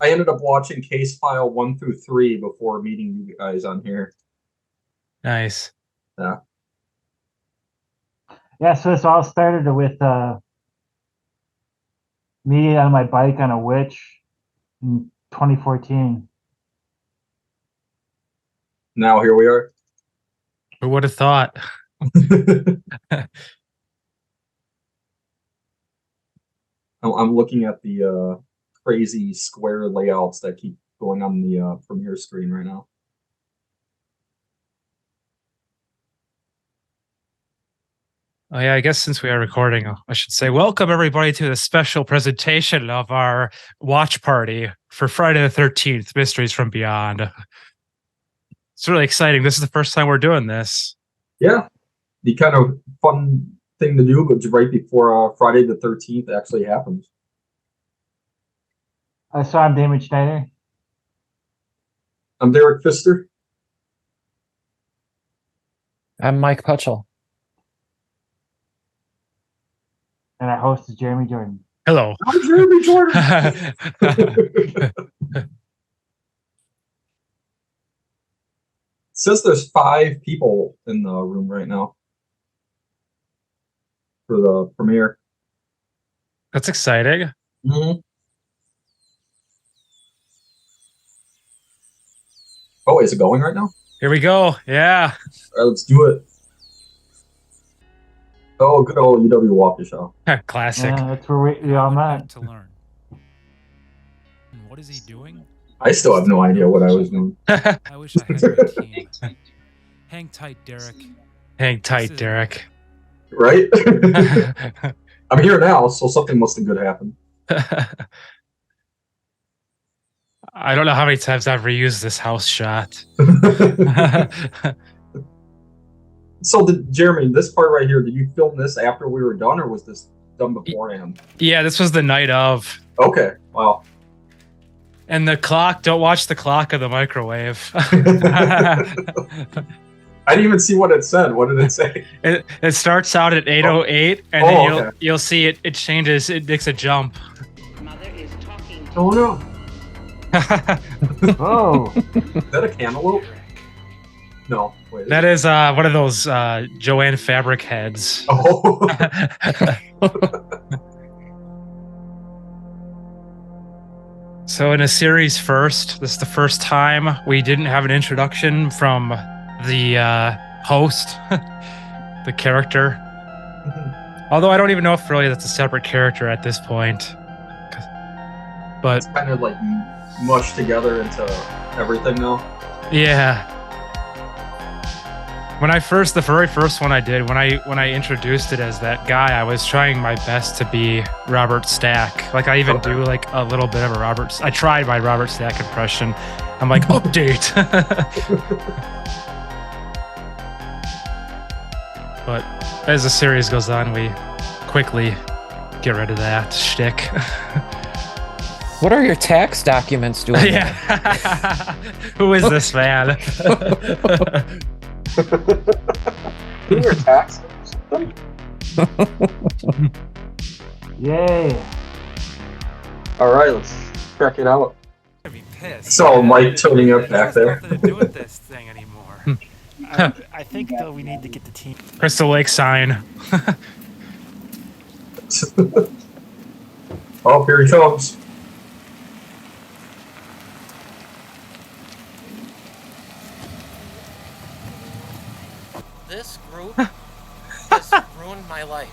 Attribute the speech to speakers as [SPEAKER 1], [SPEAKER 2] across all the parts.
[SPEAKER 1] I ended up watching Case File 1 through 3 before meeting you guys on here.
[SPEAKER 2] Nice.
[SPEAKER 1] Yeah.
[SPEAKER 3] Yeah, so this all started with me on my bike on a witch in 2014.
[SPEAKER 1] Now here we are.
[SPEAKER 2] Who would have thought?
[SPEAKER 1] I'm looking at the crazy square layouts that keep going on the Premiere screen right now.
[SPEAKER 2] Oh yeah, I guess since we are recording, I should say welcome everybody to the special presentation of our watch party for Friday the 13th, Mysteries from Beyond. It's really exciting. This is the first time we're doing this.
[SPEAKER 1] Yeah, the kind of fun thing to do, but right before Friday the 13th actually happens.
[SPEAKER 3] So I'm Damon Schneider.
[SPEAKER 1] I'm Derek Pfister.
[SPEAKER 4] I'm Mike Putchell.
[SPEAKER 3] And our host is Jeremy Jordan.
[SPEAKER 2] Hello.
[SPEAKER 1] I'm Jeremy Jordan. It says there's 5 people in the room right now for the premiere.
[SPEAKER 2] That's exciting.
[SPEAKER 1] Mm-hmm. Oh, is it going right now?
[SPEAKER 2] Here we go. Yeah.
[SPEAKER 1] All right, let's do it. Oh, good old UW Waukesha.
[SPEAKER 2] Classic.
[SPEAKER 3] Yeah, that's where we all met.
[SPEAKER 5] To learn. And what is he doing?
[SPEAKER 1] I still have no idea what I was doing.
[SPEAKER 5] I wish I had my team. Hang tight, Derek.
[SPEAKER 2] Hang tight, Derek.
[SPEAKER 1] Right? I'm here now, so something must have good happened.
[SPEAKER 2] I don't know how many times I've reused this house shot.
[SPEAKER 1] So, Jeremy, this part right here, did you film this after we were done, or was this done beforehand?
[SPEAKER 2] Yeah, this was the night of.
[SPEAKER 1] Okay, wow.
[SPEAKER 2] And the clock, don't watch the clock of the microwave.
[SPEAKER 1] I didn't even see what it said. What did it say?
[SPEAKER 2] It starts out at 8:08, and then you'll see it changes. It makes a jump.
[SPEAKER 6] Mother is talking to
[SPEAKER 1] Oh no.
[SPEAKER 3] Oh.
[SPEAKER 1] Is that a cantaloupe? No, wait.
[SPEAKER 2] That is one of those Joanne fabric heads.
[SPEAKER 1] Oh.
[SPEAKER 2] So in a series first, this is the first time we didn't have an introduction from the host, the character. Although I don't even know if really that's a separate character at this point. But
[SPEAKER 1] It's kind of like mushed together into everything now.
[SPEAKER 2] yeah. When the very first one I did, when I introduced it as that guy, I was trying my best to be Robert Stack. Like I even do like a little bit of a I tried my Robert Stack impression. I'm like, update. But as the series goes on, we quickly get rid of that shtick.
[SPEAKER 4] What are your tax documents doing?
[SPEAKER 2] Yeah. Who is this man?
[SPEAKER 1] Your tax?
[SPEAKER 3] Yay.
[SPEAKER 1] All right, let's check it out.
[SPEAKER 5] I'd be pissed.
[SPEAKER 1] So, Mike tuning up back there.
[SPEAKER 5] Nothing to do with this thing anymore. I think though we need to get the team.
[SPEAKER 2] Crystal Lake sign.
[SPEAKER 1] Oh, here he comes.
[SPEAKER 7] This group has ruined my life.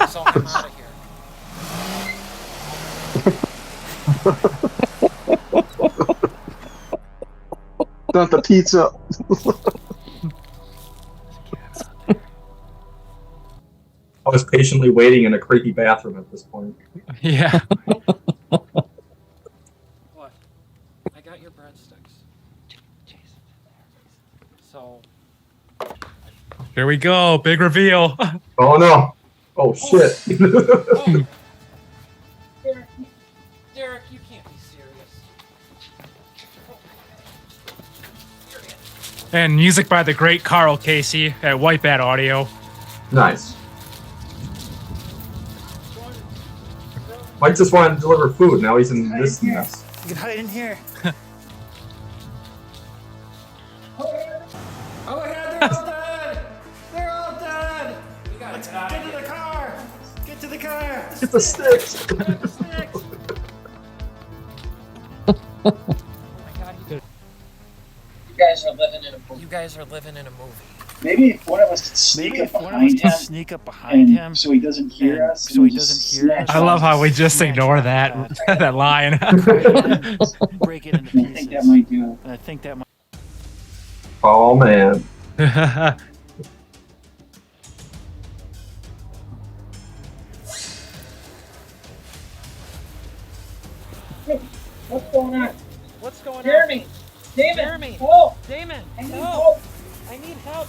[SPEAKER 7] So I'm out of here.
[SPEAKER 1] Not the pizza. I was patiently waiting in a creepy bathroom at this point.
[SPEAKER 2] Yeah.
[SPEAKER 7] What? I got your breadsticks. So,
[SPEAKER 2] Here we go. Big reveal.
[SPEAKER 1] Oh no. Oh shit.
[SPEAKER 7] oh. Derek, you can't be serious.
[SPEAKER 2] And music by the great Carl Casey at White Bat Audio.
[SPEAKER 1] Nice. Mike just wanted to deliver food. Now he's in this mess.
[SPEAKER 5] You can hide in here. Oh my god, they're all dead! They're all dead! Let's get to the car! Get to the car!
[SPEAKER 1] Get the sticks!
[SPEAKER 5] Get the sticks!
[SPEAKER 7] You guys are living in a movie.
[SPEAKER 8] Maybe if one of us could sneak up behind him,
[SPEAKER 5] sneak up behind him,
[SPEAKER 8] so he doesn't hear us.
[SPEAKER 5] so he
[SPEAKER 8] and
[SPEAKER 5] doesn't
[SPEAKER 8] just
[SPEAKER 5] hear
[SPEAKER 8] snatch
[SPEAKER 5] us.
[SPEAKER 2] I love
[SPEAKER 8] off.
[SPEAKER 2] how we just
[SPEAKER 5] Snatch
[SPEAKER 2] ignore
[SPEAKER 5] off
[SPEAKER 2] that
[SPEAKER 5] that.
[SPEAKER 2] that line.
[SPEAKER 5] break it into
[SPEAKER 8] I
[SPEAKER 5] pieces.
[SPEAKER 8] think that might do it.
[SPEAKER 5] And I think that might.
[SPEAKER 1] Oh man.
[SPEAKER 8] What's going on?
[SPEAKER 7] What's going
[SPEAKER 8] Jeremy! Damon!
[SPEAKER 7] Jeremy!
[SPEAKER 8] Help!
[SPEAKER 7] Damon!
[SPEAKER 8] I need
[SPEAKER 7] help!
[SPEAKER 8] help!
[SPEAKER 7] I need help!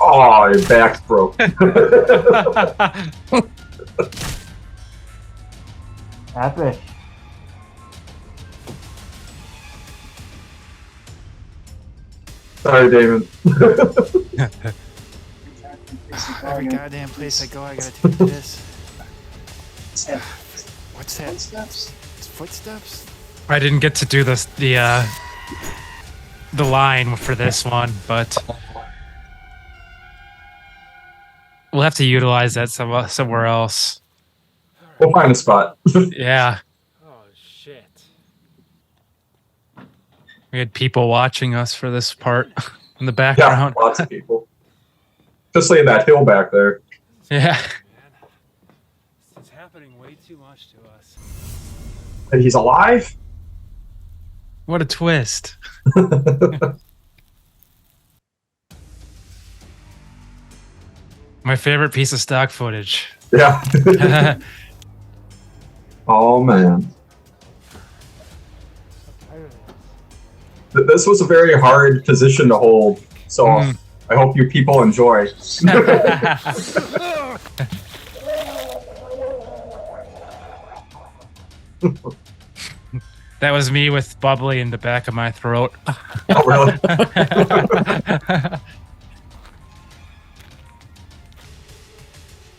[SPEAKER 1] Oh, your back's broke.
[SPEAKER 3] Epic.
[SPEAKER 1] Sorry, Damon.
[SPEAKER 5] Every goddamn place I go, I gotta take this. What's that?
[SPEAKER 8] Footsteps?
[SPEAKER 5] It's footsteps?
[SPEAKER 2] I didn't get to do the line for this one, but we'll have to utilize that somewhere else.
[SPEAKER 1] We'll find a spot.
[SPEAKER 2] Yeah,
[SPEAKER 5] Oh shit.
[SPEAKER 2] we had people watching us for this part in the
[SPEAKER 1] Yeah,
[SPEAKER 2] background.
[SPEAKER 1] lots of people. Especially in that hill back there.
[SPEAKER 2] Yeah.
[SPEAKER 5] This is happening way too much to us.
[SPEAKER 1] And he's alive?
[SPEAKER 2] What a twist. My favorite piece of stock footage.
[SPEAKER 1] Yeah. Oh man. This was a very hard position to hold, so I hope you people enjoy.
[SPEAKER 2] That was me with bubbly in the back of my throat.
[SPEAKER 1] Oh, really?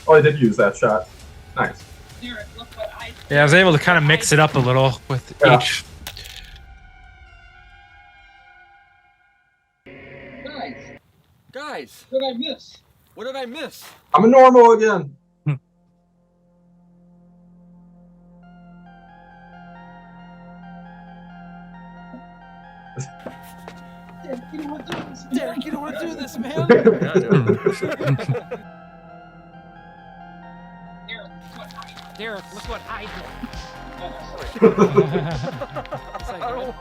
[SPEAKER 1] Oh, I did use that shot. Nice.
[SPEAKER 2] Yeah, I was able to kind of mix it up a little with
[SPEAKER 1] Yeah.
[SPEAKER 2] each.
[SPEAKER 7] Guys!
[SPEAKER 8] What did I miss?
[SPEAKER 7] What did I miss?
[SPEAKER 1] I'm a normal again.
[SPEAKER 8] You don't want to do this, man.
[SPEAKER 7] Derek, you don't want to do this, man! Derek, look what I did! It's like,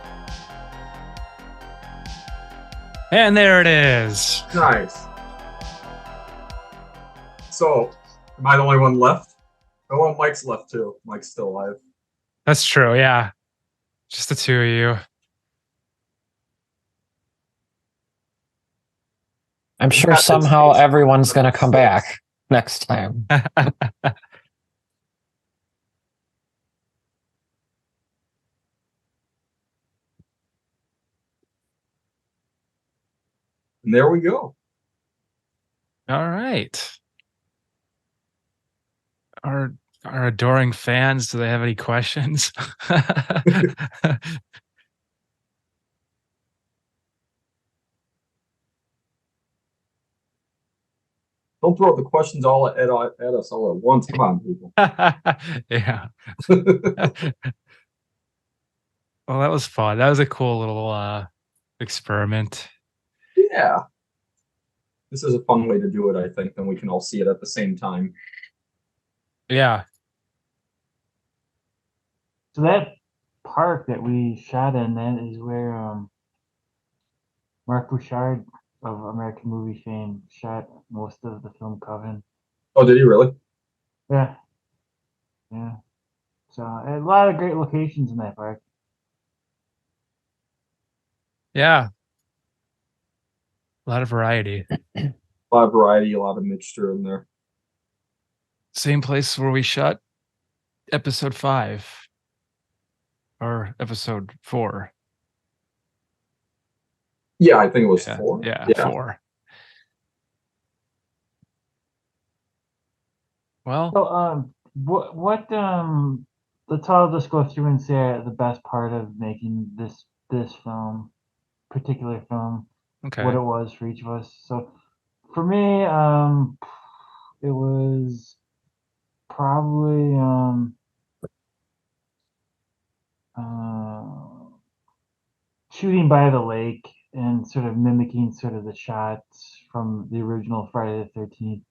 [SPEAKER 2] And there it is.
[SPEAKER 1] Nice. So, am I the only one left? Oh, well, Mike's left too. Mike's still alive.
[SPEAKER 2] That's true, yeah. Just the two of you.
[SPEAKER 4] I'm sure
[SPEAKER 1] Yeah,
[SPEAKER 4] somehow
[SPEAKER 1] it's-
[SPEAKER 4] everyone's gonna come back next time.
[SPEAKER 1] And there we go.
[SPEAKER 2] All right. Our adoring fans, do they have any questions?
[SPEAKER 1] Don't throw the questions all at us all at once. Come on, people.
[SPEAKER 2] Yeah. Well, that was fun. That was a cool little experiment.
[SPEAKER 1] Yeah. This is a fun way to do it, I think. Then we can all see it at the same time.
[SPEAKER 2] Yeah.
[SPEAKER 3] So that park that we shot in, that is where Mark Bouchard of American movie fame shot most of the film Coven.
[SPEAKER 1] Oh, did he really?
[SPEAKER 3] Yeah. Yeah. So a lot of great locations in that park.
[SPEAKER 2] Yeah. A lot of variety.
[SPEAKER 1] A lot of variety, a lot of mixture in there.
[SPEAKER 2] Same place where we shot episode 5 or episode 4.
[SPEAKER 1] Yeah, I think it was
[SPEAKER 2] Yeah,
[SPEAKER 1] 4.
[SPEAKER 2] yeah, 4. Well,
[SPEAKER 3] So, let's all just go through and say the best part of making this particular film,
[SPEAKER 2] okay.
[SPEAKER 3] what it was for each of us. So, for me, it was probably shooting by the lake and sort of mimicking sort of the shots from the original Friday the 13th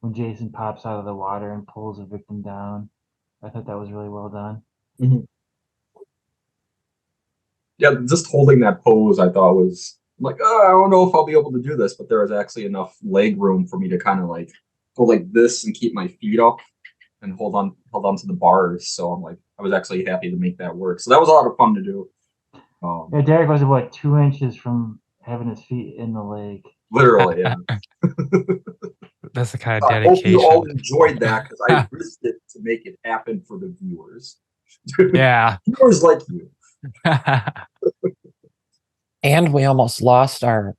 [SPEAKER 3] when Jason pops out of the water and pulls a victim down. I thought that was really well done.
[SPEAKER 1] Mhm. Yeah, just holding that pose, I thought was like, oh, I don't know if I'll be able to do this, but there was actually enough leg room for me to kind of like go like this and keep my feet up and held on to the bars. So I'm like, I was actually happy to make that work. So that was a lot of fun to do.
[SPEAKER 3] Yeah, Derek was about 2 inches from having his feet in the lake.
[SPEAKER 1] Literally, yeah.
[SPEAKER 2] That's the kind of
[SPEAKER 1] I hope you all
[SPEAKER 2] dedication.
[SPEAKER 1] enjoyed that because I risked it to make it happen for the viewers.
[SPEAKER 2] Yeah.
[SPEAKER 1] Viewers like you.
[SPEAKER 4] And we almost lost our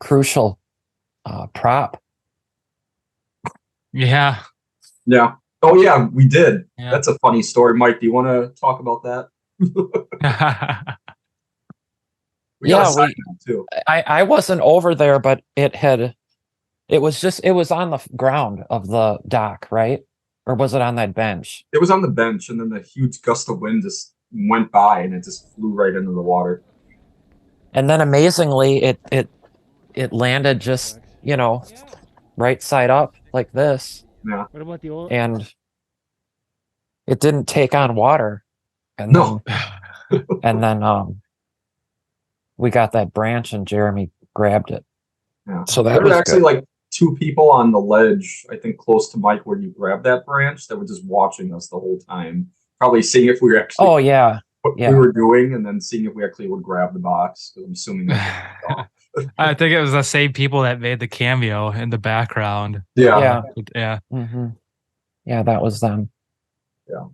[SPEAKER 4] crucial prop.
[SPEAKER 2] Yeah.
[SPEAKER 1] Yeah. Oh yeah, we did.
[SPEAKER 2] Yeah.
[SPEAKER 1] That's a funny story. Mike, do you want to talk about that? We got a side note too.
[SPEAKER 4] I wasn't over there, but it was on the ground of the dock, right? Or was it on that bench?
[SPEAKER 1] It was on the bench, and then the huge gust of wind just went by, and it just flew right into the water.
[SPEAKER 4] And then amazingly, it landed just, right side up like this.
[SPEAKER 1] Yeah.
[SPEAKER 5] What about the old?
[SPEAKER 4] And it didn't take on water. And
[SPEAKER 1] No.
[SPEAKER 4] then we got that branch and Jeremy grabbed it.
[SPEAKER 1] Yeah.
[SPEAKER 4] So that
[SPEAKER 1] there
[SPEAKER 4] was
[SPEAKER 1] were actually
[SPEAKER 4] good.
[SPEAKER 1] like 2 people on the ledge, I think close to Mike, where you grabbed that branch, that were just watching us the whole time, probably seeing if we were actually
[SPEAKER 4] Oh yeah.
[SPEAKER 1] what we were doing, and then seeing if we actually would grab the box. Because I'm assuming that.
[SPEAKER 2] I think it was the same people that made the cameo in the background.
[SPEAKER 1] Yeah.
[SPEAKER 2] Yeah.
[SPEAKER 4] Mm-hmm. Yeah, that was them.
[SPEAKER 1] Yeah.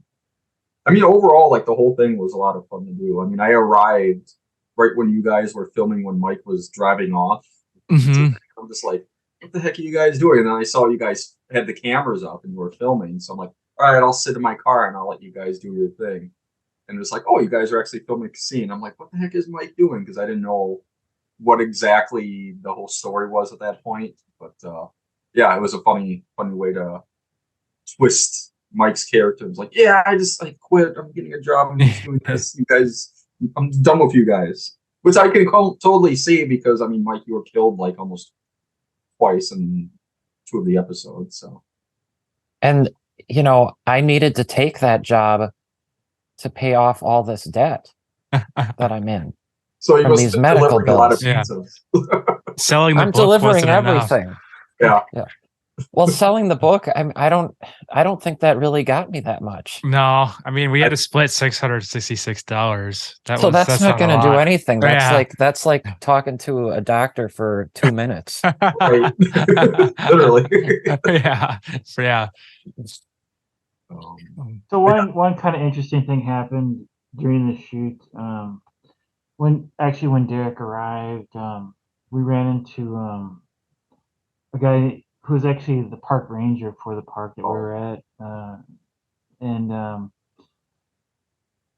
[SPEAKER 1] I mean, overall, like the whole thing was a lot of fun to do. I mean, I arrived right when you guys were filming when Mike was driving off.
[SPEAKER 2] Mhm.
[SPEAKER 1] I'm just like, what the heck are you guys doing? And then I saw you guys had the cameras up and you were filming. So I'm like, all right, I'll sit in my car and I'll let you guys do your thing. And it's like, oh, you guys are actually filming a scene. I'm like, what the heck is Mike doing? Because I didn't know what exactly the whole story was at that point. But yeah, it was a funny way to twist Mike's character. It's like, yeah, I quit. I'm getting a job. I'm just doing this. You guys, I'm done with you guys. Which I can totally see because I mean, Mike, you were killed like almost twice in 2 of the episodes. So,
[SPEAKER 4] And I needed to take that job to pay off all this debt that I'm in.
[SPEAKER 1] so you
[SPEAKER 4] From
[SPEAKER 1] must
[SPEAKER 4] these
[SPEAKER 1] have been
[SPEAKER 4] medical
[SPEAKER 1] delivering a lot of
[SPEAKER 2] bills.
[SPEAKER 1] pizzas.
[SPEAKER 2] Selling the
[SPEAKER 4] I'm
[SPEAKER 2] book
[SPEAKER 4] delivering
[SPEAKER 2] wasn't enough.
[SPEAKER 4] everything.
[SPEAKER 1] Yeah.
[SPEAKER 4] Well, selling the book, I don't think that really got me that much.
[SPEAKER 2] No, I mean we had to split $666.
[SPEAKER 4] So that's not going to do anything.
[SPEAKER 2] Yeah.
[SPEAKER 4] That's like talking to a doctor for 2 minutes.
[SPEAKER 1] Right. Literally.
[SPEAKER 2] Yeah. Yeah.
[SPEAKER 3] So one kind of interesting thing happened during the shoot. When Derek arrived, we ran into a guy who was actually the park ranger for the park that we were at, and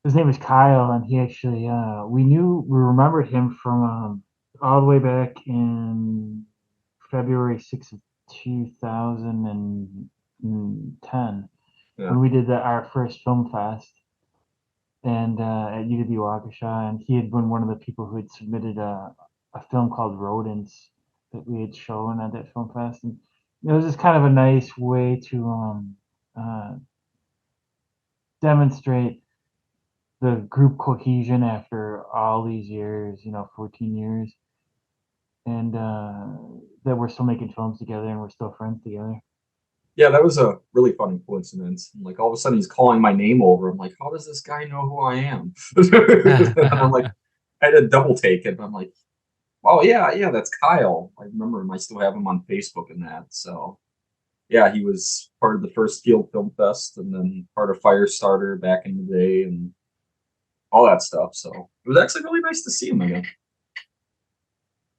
[SPEAKER 3] his name is Kyle, and he actually we remembered him from all the way back in February 6th of 2010 when we did our first film fest and at UW Waukesha, and he had been one of the people who had submitted a film called Rodents that we had shown at that film fest, and it was just kind of a nice way to demonstrate the group cohesion after all these years, 14 years, and that we're still making films together and we're still friends together.
[SPEAKER 1] Yeah, that was a really funny coincidence. Like all of a sudden he's calling my name over. I'm like, how does this guy know who I am? And I'm like, I had a double take it. I'm like, oh yeah, that's Kyle. I remember him. I still have him on Facebook and that. So yeah, he was part of the first Field Film Fest and then part of Firestarter back in the day and all that stuff. So it was actually really nice to see him again.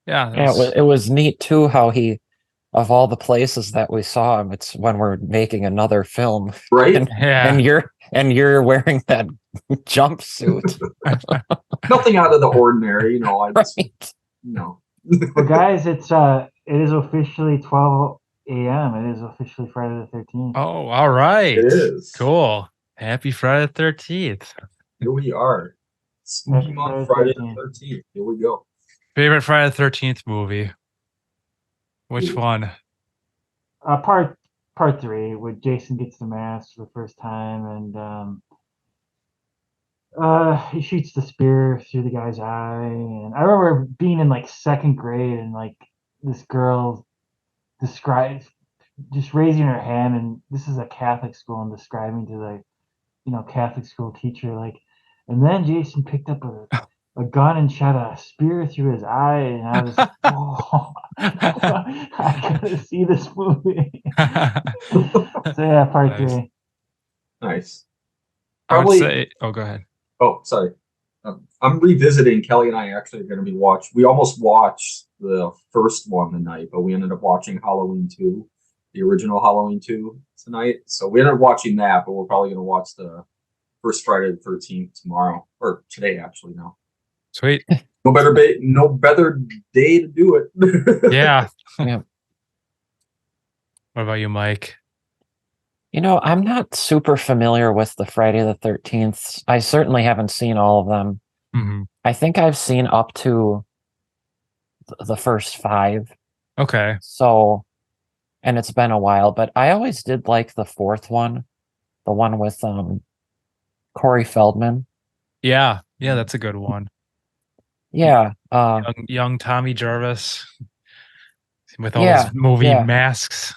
[SPEAKER 2] Yeah,
[SPEAKER 4] Yeah, it was neat too how he, of all the places that we saw him, it's when we're making another film,
[SPEAKER 1] Right?
[SPEAKER 4] and
[SPEAKER 2] yeah.
[SPEAKER 4] you're wearing that jumpsuit,
[SPEAKER 1] Nothing out of the ordinary, you know. I just,
[SPEAKER 4] right?
[SPEAKER 1] you know.
[SPEAKER 3] Well, guys, it is officially 12 a.m. It is officially Friday the 13th.
[SPEAKER 2] Oh, all right.
[SPEAKER 1] It is.
[SPEAKER 2] Cool. Happy Friday the 13th.
[SPEAKER 1] Here we are. Spooky
[SPEAKER 3] Happy
[SPEAKER 1] month,
[SPEAKER 3] Friday
[SPEAKER 1] Friday
[SPEAKER 3] the
[SPEAKER 1] the 13th. Here we go.
[SPEAKER 2] Favorite Friday the 13th movie? Which one?
[SPEAKER 3] Part 3, where Jason gets the mask for the first time, and he shoots the spear through the guy's eye. And I remember being in like second grade, and like this girl describes just raising her hand, and this is a Catholic school, and describing to the Catholic school teacher, like, and then Jason picked up a gun and shot a spear through his eye, and I was like, oh, I gotta see this movie. So yeah, part
[SPEAKER 2] Nice.
[SPEAKER 3] 3.
[SPEAKER 1] Nice.
[SPEAKER 2] I would
[SPEAKER 1] Probably.
[SPEAKER 2] say, oh, go ahead.
[SPEAKER 1] Oh, sorry. I'm revisiting. Kelly and I actually are going to be watching. We almost watched the first one tonight, but we ended up watching Halloween 2, the original Halloween 2 tonight. So we ended up watching that, but we're probably going to watch the first Friday the 13th tomorrow, or today actually now.
[SPEAKER 2] Sweet.
[SPEAKER 1] No better day to do it.
[SPEAKER 2] Yeah.
[SPEAKER 4] Yeah.
[SPEAKER 2] What about you, Mike?
[SPEAKER 4] I'm not super familiar with the Friday the 13th. I certainly haven't seen all of them.
[SPEAKER 2] Mm-hmm.
[SPEAKER 4] I think I've seen up to the first 5.
[SPEAKER 2] Okay.
[SPEAKER 4] So, and it's been a while, but I always did like the 4th one, the one with Corey Feldman.
[SPEAKER 2] Yeah. Yeah, that's a good one.
[SPEAKER 4] Yeah.
[SPEAKER 2] Young Tommy Jarvis with all
[SPEAKER 4] Yeah,
[SPEAKER 2] his movie
[SPEAKER 4] yeah.
[SPEAKER 2] masks.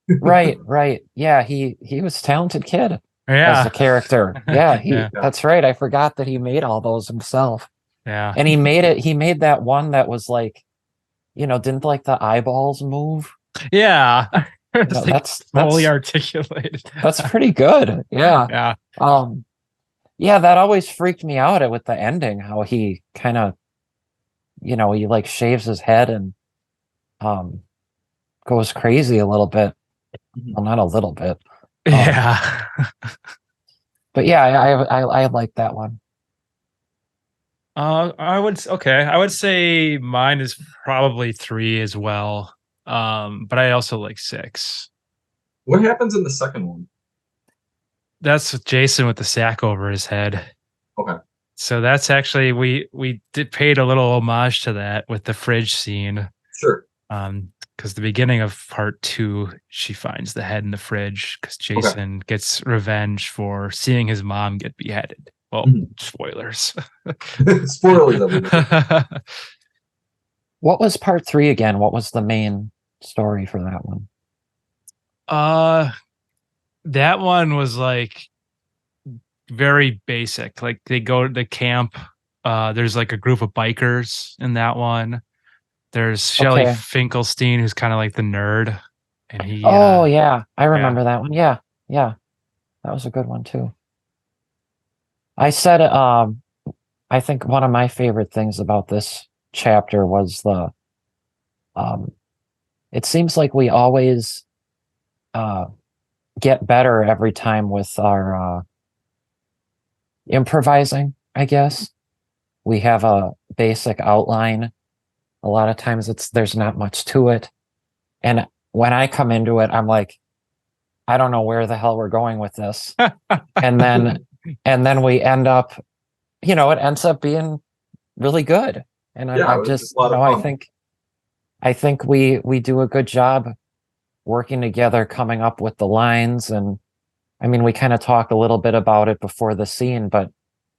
[SPEAKER 4] Right. Yeah, he was a talented kid as
[SPEAKER 2] Yeah.
[SPEAKER 4] a character. Yeah,
[SPEAKER 2] Yeah.
[SPEAKER 4] that's right. I forgot that he made all those himself.
[SPEAKER 2] Yeah.
[SPEAKER 4] And he made that one that was like, didn't like the eyeballs move?
[SPEAKER 2] Yeah. It's
[SPEAKER 4] No,
[SPEAKER 2] like
[SPEAKER 4] that's
[SPEAKER 2] fully articulated.
[SPEAKER 4] that's pretty good. Yeah.
[SPEAKER 2] Yeah.
[SPEAKER 4] Yeah, that always freaked me out with the ending, how he kind of, he like shaves his head and goes crazy a little bit. Well, not a little bit.
[SPEAKER 2] Yeah.
[SPEAKER 4] But yeah, I like that one.
[SPEAKER 2] I would say mine is probably 3 as well. But I also like 6.
[SPEAKER 1] What happens in the second one?
[SPEAKER 2] That's Jason with the sack over his head.
[SPEAKER 1] Okay.
[SPEAKER 2] So that's actually we did paid a little homage to that with the fridge scene.
[SPEAKER 1] Sure.
[SPEAKER 2] Because the beginning of part 2, she finds the head in the fridge because Jason gets revenge for seeing his mom get beheaded. Well, spoilers.
[SPEAKER 1] Spoilers, everybody.
[SPEAKER 4] What was part 3 again? What was the main story for that one?
[SPEAKER 2] That one was like very basic. Like they go to the camp. There's like a group of bikers in that one. There's Shelley Finkelstein, who's kind of like the nerd, and he.
[SPEAKER 4] Oh yeah, I remember that one. Yeah, that was a good one too. I said, I think one of my favorite things about this chapter was the. It seems like we always, get better every time with our improvising. I guess we have a basic outline. A lot of times there's not much to it. And when I come into it, I'm like, I don't know where the hell we're going with this. and then we end up, it ends up being really good. And I'm just, I think we do a good job working together, coming up with the lines. And I mean, we kind of talked a little bit about it before the scene, but,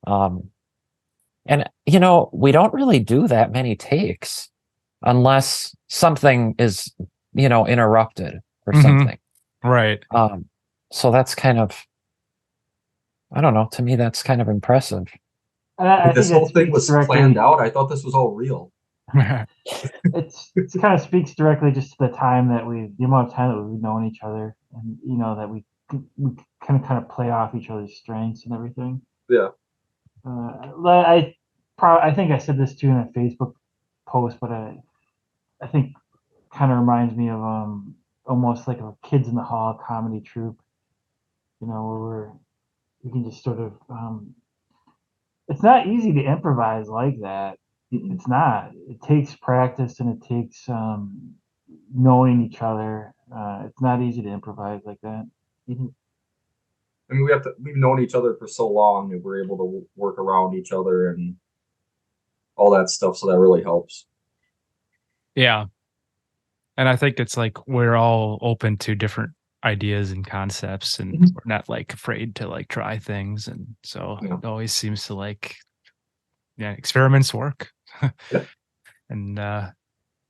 [SPEAKER 4] and we don't really do that many takes unless something is, interrupted or something.
[SPEAKER 2] Right.
[SPEAKER 4] So that's kind of, I don't know, to me, that's kind of impressive.
[SPEAKER 1] This whole thing was planned out. I thought this was all real.
[SPEAKER 3] It kind of speaks directly just to the amount of time that we've known each other, and that we kind of play off each other's strengths and everything.
[SPEAKER 1] Yeah.
[SPEAKER 3] I think I said this too in a Facebook post, but I think kind of reminds me of almost like a Kids in the Hall comedy troupe. You know, where you can just sort of it's not easy to improvise like that. It's not. It takes practice and it takes knowing each other. It's not easy to improvise like that.
[SPEAKER 1] I mean, we've known each other for so long that we're able to work around each other and all that stuff. So that really helps.
[SPEAKER 2] Yeah. And I think it's like we're all open to different ideas and concepts, and we're not like afraid to like try things. And so it always seems to like, experiments work.
[SPEAKER 1] Yeah.
[SPEAKER 2] And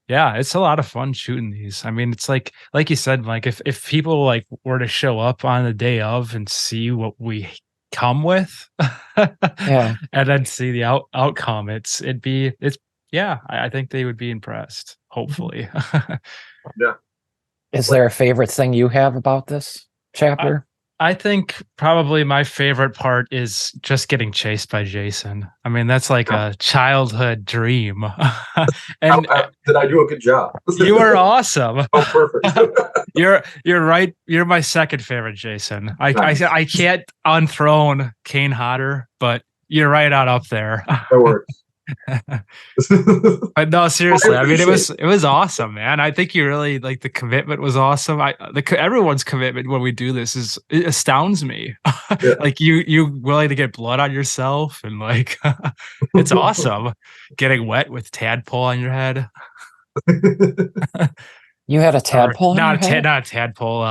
[SPEAKER 2] yeah, it's a lot of fun shooting these. I mean, it's like you said, like if people like were to show up on the day of and see what we come with,
[SPEAKER 4] Yeah.
[SPEAKER 2] and then see the outcome, it's I think they would be impressed, hopefully.
[SPEAKER 1] Yeah.
[SPEAKER 4] Is there a favorite thing you have about this chapter?
[SPEAKER 2] I think probably my favorite part is just getting chased by Jason. I mean, that's like a childhood dream. And
[SPEAKER 1] did I do a good job?
[SPEAKER 2] you were awesome.
[SPEAKER 1] Oh, perfect.
[SPEAKER 2] You're right. You're my second favorite Jason.
[SPEAKER 1] Nice.
[SPEAKER 2] I can't unthrone Kane Hodder, but you're right on up there.
[SPEAKER 1] That works.
[SPEAKER 2] But no, seriously, I mean,
[SPEAKER 1] appreciate
[SPEAKER 2] it was awesome, man. I think you really like the commitment was awesome. Everyone's commitment when we do this it astounds me.
[SPEAKER 1] Yeah.
[SPEAKER 2] Like you willing to get blood on yourself, and like it's awesome getting wet with tadpole on your head.
[SPEAKER 4] You had a tadpole on your head?
[SPEAKER 2] Not a tadpole.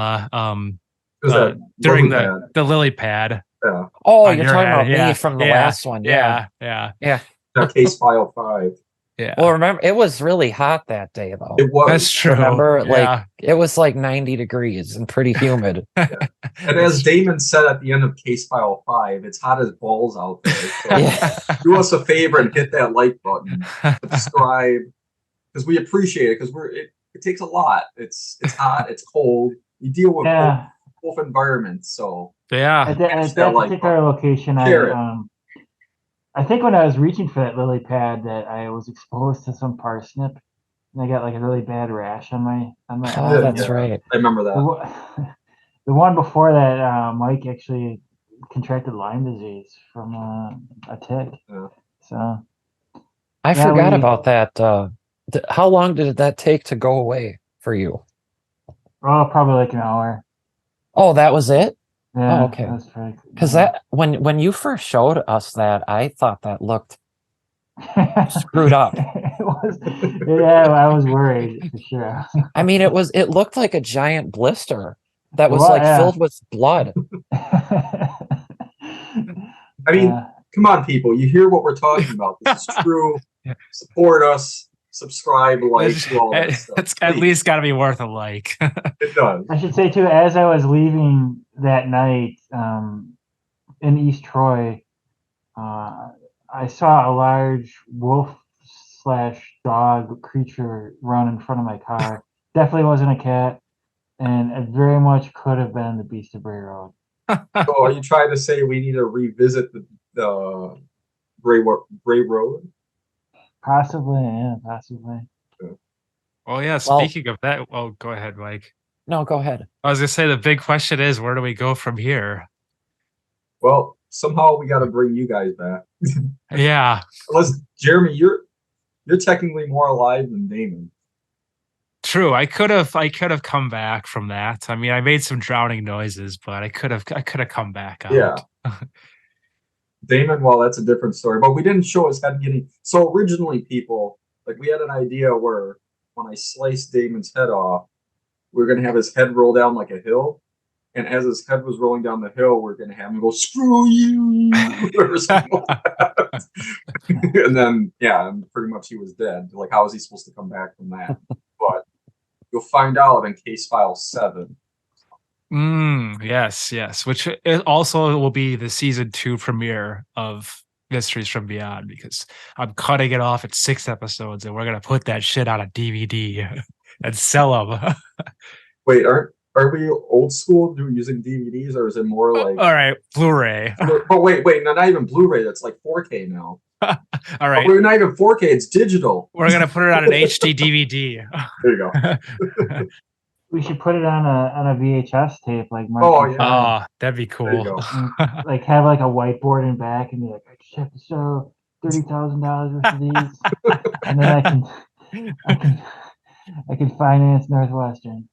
[SPEAKER 1] lily
[SPEAKER 2] During
[SPEAKER 1] pad.
[SPEAKER 2] the lily pad.
[SPEAKER 1] Yeah.
[SPEAKER 4] Oh, you're talking about me from the last one.
[SPEAKER 2] Yeah.
[SPEAKER 1] That case file 5.
[SPEAKER 2] Yeah.
[SPEAKER 4] Well, remember, it was really hot that day, though.
[SPEAKER 1] It was.
[SPEAKER 2] That's true.
[SPEAKER 4] Remember,
[SPEAKER 2] Yeah.
[SPEAKER 4] like it was like 90 degrees and pretty humid.
[SPEAKER 1] And as Damon said at the end of case file 5, it's hot as balls out there. So
[SPEAKER 4] Yeah.
[SPEAKER 1] do us a favor and hit that like button, subscribe, because we appreciate it. Because it takes a lot. It's hot. It's cold. We deal with both environments. So
[SPEAKER 2] Yeah.
[SPEAKER 3] At that particular location, I think when I was reaching for that lily pad, that I was exposed to some parsnip, and I got like a really bad rash on my
[SPEAKER 4] Oh, that's right.
[SPEAKER 1] I remember that.
[SPEAKER 3] The one before that, Mike actually contracted Lyme disease from a tick.
[SPEAKER 1] Yeah.
[SPEAKER 3] So
[SPEAKER 4] I forgot about that. How long did that take to go away for you?
[SPEAKER 3] Oh, probably like an hour.
[SPEAKER 4] Oh, that was it?
[SPEAKER 3] Yeah,
[SPEAKER 4] oh, okay. Because
[SPEAKER 3] that
[SPEAKER 4] when you first showed us that, I thought that looked screwed up.
[SPEAKER 3] It was, yeah, I was worried for sure.
[SPEAKER 4] I mean, it looked like a giant blister that was filled with blood.
[SPEAKER 1] I mean, come on, people! You hear what we're talking about? This is true. Support us. Subscribe, like, do all that stuff.
[SPEAKER 2] It's at least got to be worth a like.
[SPEAKER 1] It does.
[SPEAKER 3] I should say too, as I was leaving that night in East Troy, I saw a large wolf/dog creature run in front of my car. Definitely wasn't a cat, and it very much could have been the Beast of Bray Road.
[SPEAKER 1] So, are you trying to say we need to revisit the Bray Road?
[SPEAKER 3] Possibly, yeah, possibly.
[SPEAKER 2] Well, yeah. Speaking of that, go ahead, Mike.
[SPEAKER 4] No, go ahead.
[SPEAKER 2] I was gonna say the big question is, where do we go from here?
[SPEAKER 1] Well, somehow we got to bring you guys back.
[SPEAKER 2] Yeah.
[SPEAKER 1] Unless Jeremy, you're technically more alive than Damon.
[SPEAKER 2] True. I could have come back from that. I mean, I made some drowning noises, but I could have come back out.
[SPEAKER 1] Yeah. Damon, well, that's a different story, but we didn't show his head getting. So originally, people, like, we had an idea where when I sliced Damon's head off, we were gonna have his head roll down like a hill, and as his head was rolling down the hill, we're gonna have him go "screw you," and then pretty much he was dead. Like, how was he supposed to come back from that? But you'll find out in case file 7.
[SPEAKER 2] Yes. Which it also will be the season 2 premiere of Mysteries from Beyond, because I'm cutting it off at 6 episodes, and we're gonna put that shit on a DVD and sell them.
[SPEAKER 1] Wait, aren't Are we old school using DVDs, or is it more like?
[SPEAKER 2] All right, Blu-ray.
[SPEAKER 1] Oh wait, no, not even Blu-ray. That's like 4K now.
[SPEAKER 2] All
[SPEAKER 1] Oh,
[SPEAKER 2] right,
[SPEAKER 1] we're not even 4K. It's digital.
[SPEAKER 2] we're gonna put it on an HD DVD.
[SPEAKER 1] There you go.
[SPEAKER 3] We should put it on a VHS tape, like Mark.
[SPEAKER 1] Oh,
[SPEAKER 3] and
[SPEAKER 1] yeah.
[SPEAKER 3] Fred.
[SPEAKER 2] Oh, that'd be
[SPEAKER 1] There you
[SPEAKER 2] cool.
[SPEAKER 1] go.
[SPEAKER 3] And, like have like a whiteboard in back, and be like, I just have to show $30,000 worth of these, and then I can finance Northwestern.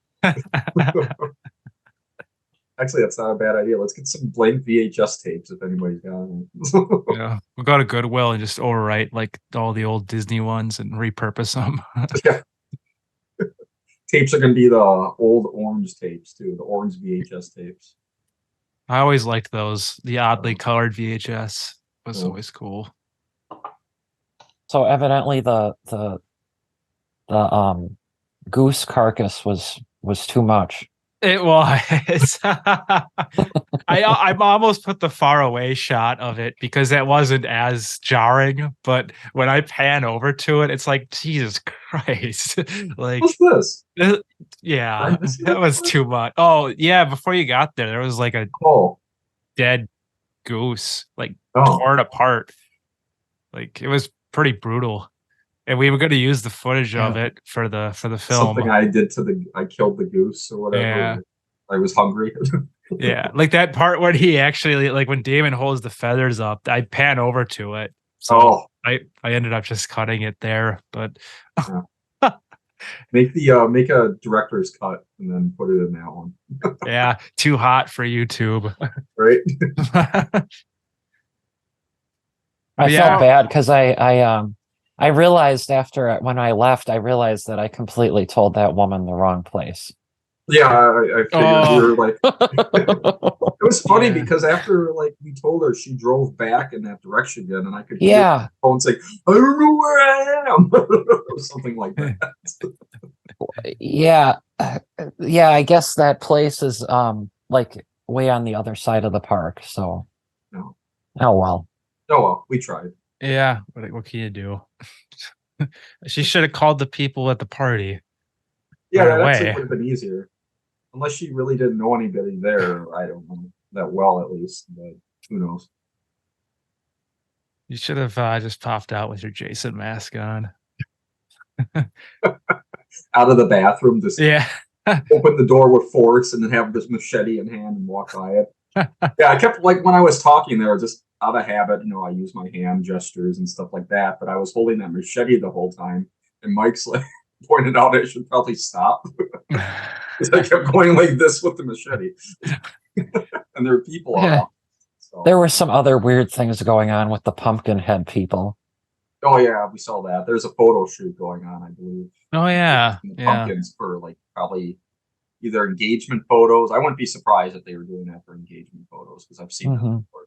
[SPEAKER 1] Actually, that's not a bad idea. Let's get some blank VHS tapes if anybody's got them.
[SPEAKER 2] Yeah, we'll go to Goodwill and just overwrite like all the old Disney ones and repurpose them.
[SPEAKER 1] Yeah. Tapes are going to be the old orange tapes too, the orange VHS tapes.
[SPEAKER 2] I always liked those. The oddly colored VHS was
[SPEAKER 1] Oh.
[SPEAKER 2] always cool.
[SPEAKER 4] So evidently the goose carcass was too much.
[SPEAKER 2] It was. I almost put the far away shot of it because that wasn't as jarring. But when I pan over to it, it's like Jesus Christ! Like,
[SPEAKER 1] What's this?
[SPEAKER 2] yeah,
[SPEAKER 1] Did I see
[SPEAKER 2] that
[SPEAKER 1] that
[SPEAKER 2] was
[SPEAKER 1] before?
[SPEAKER 2] too much. Oh yeah, before you got there was like a
[SPEAKER 1] Oh,
[SPEAKER 2] dead goose, like
[SPEAKER 1] oh,
[SPEAKER 2] torn apart. Like it was pretty brutal. And we were going to use the footage of it for the film.
[SPEAKER 1] something I did I killed the goose or whatever.
[SPEAKER 2] Yeah.
[SPEAKER 1] I was hungry.
[SPEAKER 2] Yeah, like that part when he actually, like when Damon holds the feathers up, I pan over to it. So
[SPEAKER 1] Oh,
[SPEAKER 2] I ended up just cutting it there. But
[SPEAKER 1] make a director's cut and then put it in that one,
[SPEAKER 2] yeah, too hot for YouTube.
[SPEAKER 1] right?
[SPEAKER 4] I
[SPEAKER 2] Yeah.
[SPEAKER 4] felt bad because I realized when I left, I realized that I completely told that woman the wrong place.
[SPEAKER 1] Yeah, I figured we were like, it was funny
[SPEAKER 2] Yeah.
[SPEAKER 1] because after like we told her, she drove back in that direction again, and I could hear
[SPEAKER 4] Yeah.
[SPEAKER 1] the phone saying, "I don't know where I am," or something like that.
[SPEAKER 4] Yeah. Yeah, I guess that place is like way on the other side of the park. So
[SPEAKER 1] No.
[SPEAKER 4] oh well.
[SPEAKER 1] Oh well, we tried.
[SPEAKER 2] Yeah, what can you do? She should have called the people at the party.
[SPEAKER 1] Yeah,
[SPEAKER 2] Right
[SPEAKER 1] that actually
[SPEAKER 2] away.
[SPEAKER 1] would have been easier. Unless she really didn't know anybody there, I don't know that well at least, but who knows?
[SPEAKER 2] You should have just popped out with your Jason mask on.
[SPEAKER 1] Out of the bathroom, just
[SPEAKER 2] Yeah.
[SPEAKER 1] open the door with force and then have this machete in hand and walk by it. Yeah, I kept like when I was talking there, just out of habit, I use my hand gestures and stuff like that, but I was holding that machete the whole time, and Mike's like pointed out I should probably stop. Because I kept going like this with the machete. And there are people
[SPEAKER 4] Yeah.
[SPEAKER 1] around. So.
[SPEAKER 4] There were some other weird things going on with the pumpkin head people.
[SPEAKER 1] Oh yeah, we saw that. There's a photo shoot going on, I believe.
[SPEAKER 2] Oh yeah.
[SPEAKER 1] The
[SPEAKER 2] Yeah.
[SPEAKER 1] pumpkins for like probably either engagement photos. I wouldn't be surprised if they were doing that for engagement photos because I've seen that
[SPEAKER 4] Mhm.
[SPEAKER 1] before.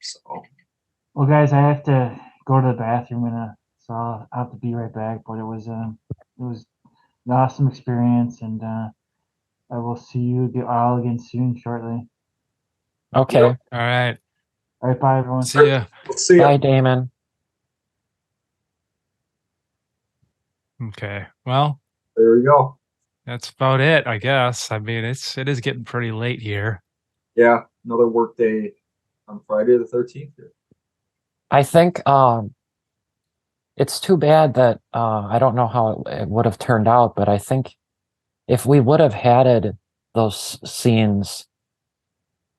[SPEAKER 1] So
[SPEAKER 3] Well, guys, I have to go to the bathroom so I'll have to be right back. But it was an awesome experience, and I will see you all again soon, shortly.
[SPEAKER 4] Okay.
[SPEAKER 1] Yep.
[SPEAKER 2] All right.
[SPEAKER 3] All right, bye, everyone.
[SPEAKER 2] See ya.
[SPEAKER 1] let's see.
[SPEAKER 4] Bye, Damon.
[SPEAKER 2] Okay. Well,
[SPEAKER 1] There we go.
[SPEAKER 2] that's about it, I guess. I mean, it is getting pretty late here.
[SPEAKER 1] Yeah, another work day on Friday the 13th here.
[SPEAKER 4] I think it's too bad that I don't know how it would have turned out, but I think if we would have added those scenes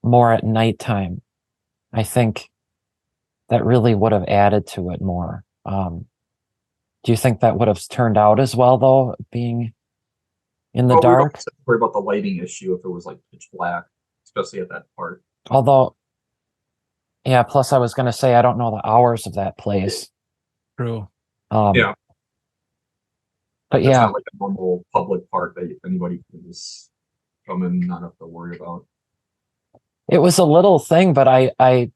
[SPEAKER 4] more at nighttime, I think that really would have added to it more. Do you think that would have turned out as well, though, being in the
[SPEAKER 1] Well, we don't
[SPEAKER 4] dark?
[SPEAKER 1] have to worry about the lighting issue if it was like pitch black, especially at that part.
[SPEAKER 4] Although, yeah, plus I was going to say, I don't know the hours of that place.
[SPEAKER 2] True.
[SPEAKER 1] Yeah.
[SPEAKER 4] But
[SPEAKER 1] It's
[SPEAKER 4] yeah,
[SPEAKER 1] not like a normal public park that anybody can just come in and not have to worry about.
[SPEAKER 4] it was a little thing, but I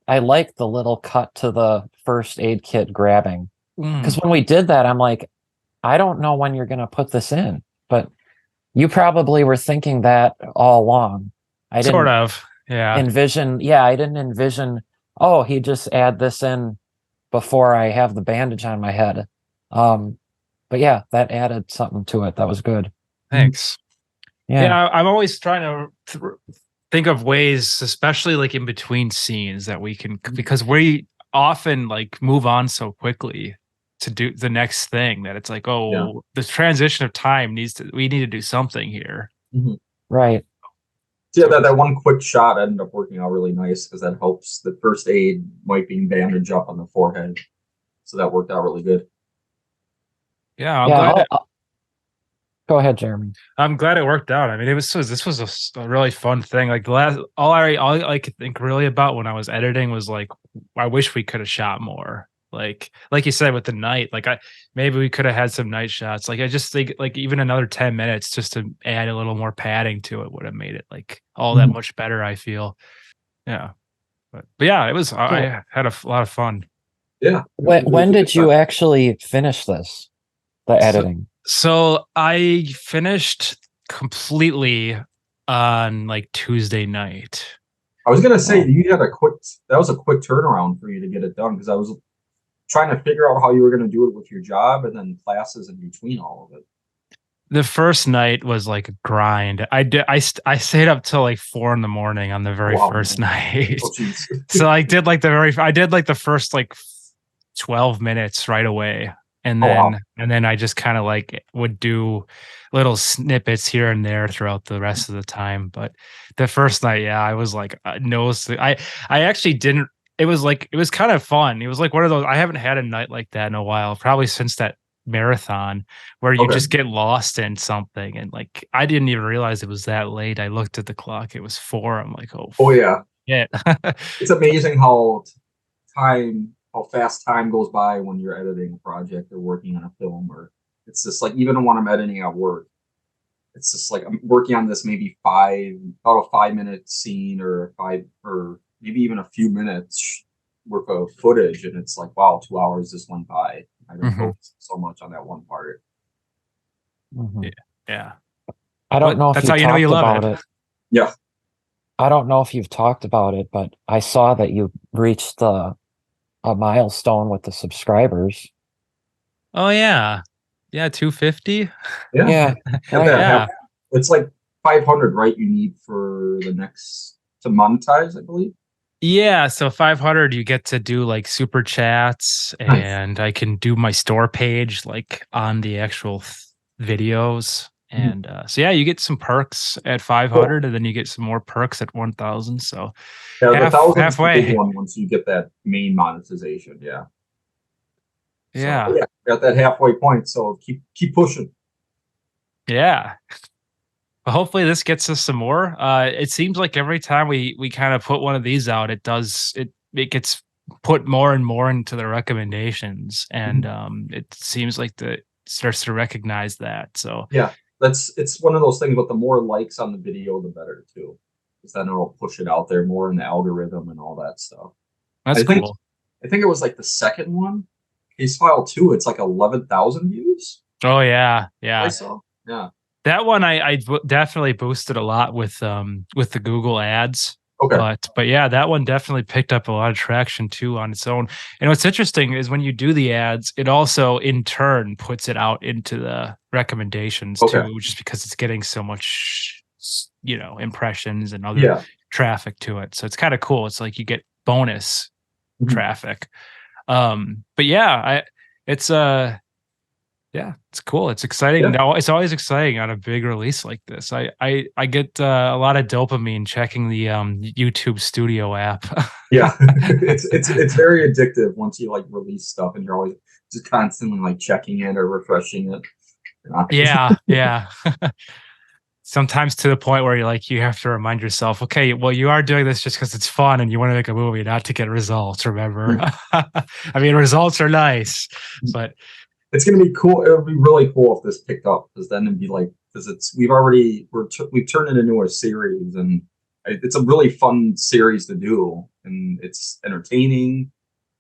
[SPEAKER 4] like the little cut to the first aid kit grabbing. Because when we did that, I'm like, I don't know when you're going to put this in, but you probably were thinking that all along. I didn't
[SPEAKER 2] Sort of. Yeah.
[SPEAKER 4] envision. Yeah, I didn't envision. Oh, he just add this in before I have the bandage on my head. But yeah, that added something to it. That was good.
[SPEAKER 2] Thanks. Yeah, I'm always trying to think of ways, especially like in between scenes, that we can, because we often like move on so quickly to do the next thing that it's like, oh, the transition of time we need to do something here.
[SPEAKER 4] Right.
[SPEAKER 1] So yeah, that one quick shot ended up working out really nice because that helps the first aid wiping bandage up on the forehead. So that worked out really good.
[SPEAKER 2] Yeah, I'm glad.
[SPEAKER 4] Go ahead, Jeremy.
[SPEAKER 2] I'm glad it worked out. I mean, this was a really fun thing. Like the last, all I could think really about when I was editing was like, I wish we could have shot more. Like you said with the night, like maybe we could have had some night shots. Like I just think like even another 10 minutes just to add a little more padding to it would have made it like all that much better, I feel. Yeah. But yeah, it was, I had a lot of fun.
[SPEAKER 1] Yeah.
[SPEAKER 4] When did you actually finish this? The editing?
[SPEAKER 2] So I finished completely on like Tuesday night.
[SPEAKER 1] I was gonna say that was a quick turnaround for you to get it done because I was trying to figure out how you were gonna do it with your job and then classes in between all of it.
[SPEAKER 2] The first night was like a grind. I stayed up till like 4 a.m. on the very first night.
[SPEAKER 1] Oh,
[SPEAKER 2] So I did like the first like 12 minutes right away. And then I just kind of like would do little snippets here and there throughout the rest of the time. But the first night, yeah, I was like, I actually didn't. It was kind of fun. It was like one of those. I haven't had a night like that in a while, probably since that marathon where you just get lost in something. And like, I didn't even realize it was that late. I looked at the clock. It was 4. I'm like, oh
[SPEAKER 1] yeah.
[SPEAKER 2] Yeah.
[SPEAKER 1] It's amazing how fast time goes by when you're editing a project or working on a film, or it's just like even when I'm editing at work, it's just like I'm working on this maybe 5-minute scene or maybe even a few minutes worth of footage, and it's like, wow, 2 hours just went by. I didn't focus so much on that one part.
[SPEAKER 2] Yeah.
[SPEAKER 4] I don't know if
[SPEAKER 2] that's how you know you love it.
[SPEAKER 1] Yeah.
[SPEAKER 4] I don't know if you've talked about it, but I saw that you reached a milestone with the subscribers.
[SPEAKER 2] Oh yeah. Yeah, 250.
[SPEAKER 4] Yeah.
[SPEAKER 1] It's like 500, right? You need for the next to monetize, I believe.
[SPEAKER 2] Yeah, so 500 you get to do like super chats, and I can do my store page like on the actual videos. And so yeah, you get some perks at 500, and then you get some more perks at 1,000. So
[SPEAKER 1] yeah,
[SPEAKER 2] halfway.
[SPEAKER 1] The big one once you get that main monetization. Yeah.
[SPEAKER 2] Yeah.
[SPEAKER 1] So, yeah, got that halfway point. So keep pushing.
[SPEAKER 2] Yeah. Well, hopefully this gets us some more. It seems like every time we kind of put one of these out, it gets put more and more into the recommendations, and it seems like it starts to recognize that. So
[SPEAKER 1] yeah, it's one of those things. But the more likes on the video, the better too, because then it'll push it out there more in the algorithm and all that stuff.
[SPEAKER 2] That's cool.
[SPEAKER 1] I think it was like the second one, Case File 2. It's like 11,000 views.
[SPEAKER 2] Oh yeah.
[SPEAKER 1] I saw. Yeah.
[SPEAKER 2] That one I definitely boosted a lot with the Google ads.
[SPEAKER 1] Okay.
[SPEAKER 2] But yeah, that one definitely picked up a lot of traction too on its own. And what's interesting is when you do the ads, it also in turn puts it out into the recommendations too, just because it's getting so much, impressions and other traffic to it. So it's kind of cool. It's like you get bonus traffic. But yeah, it's cool. It's exciting.
[SPEAKER 1] Yeah.
[SPEAKER 2] Now it's always exciting on a big release like this. I get a lot of dopamine checking the YouTube Studio app.
[SPEAKER 1] Yeah, it's very addictive once you like release stuff and you're always just constantly like checking it or refreshing it.
[SPEAKER 2] Yeah. Sometimes to the point where you have to remind yourself, okay, well, you are doing this just because it's fun and you want to make a movie, not to get results. Remember, I mean, results are nice, but
[SPEAKER 1] it's gonna be cool. It would be really cool if this picked up, because then it'd be like, because we've turned it into a series, and it's a really fun series to do, and it's entertaining.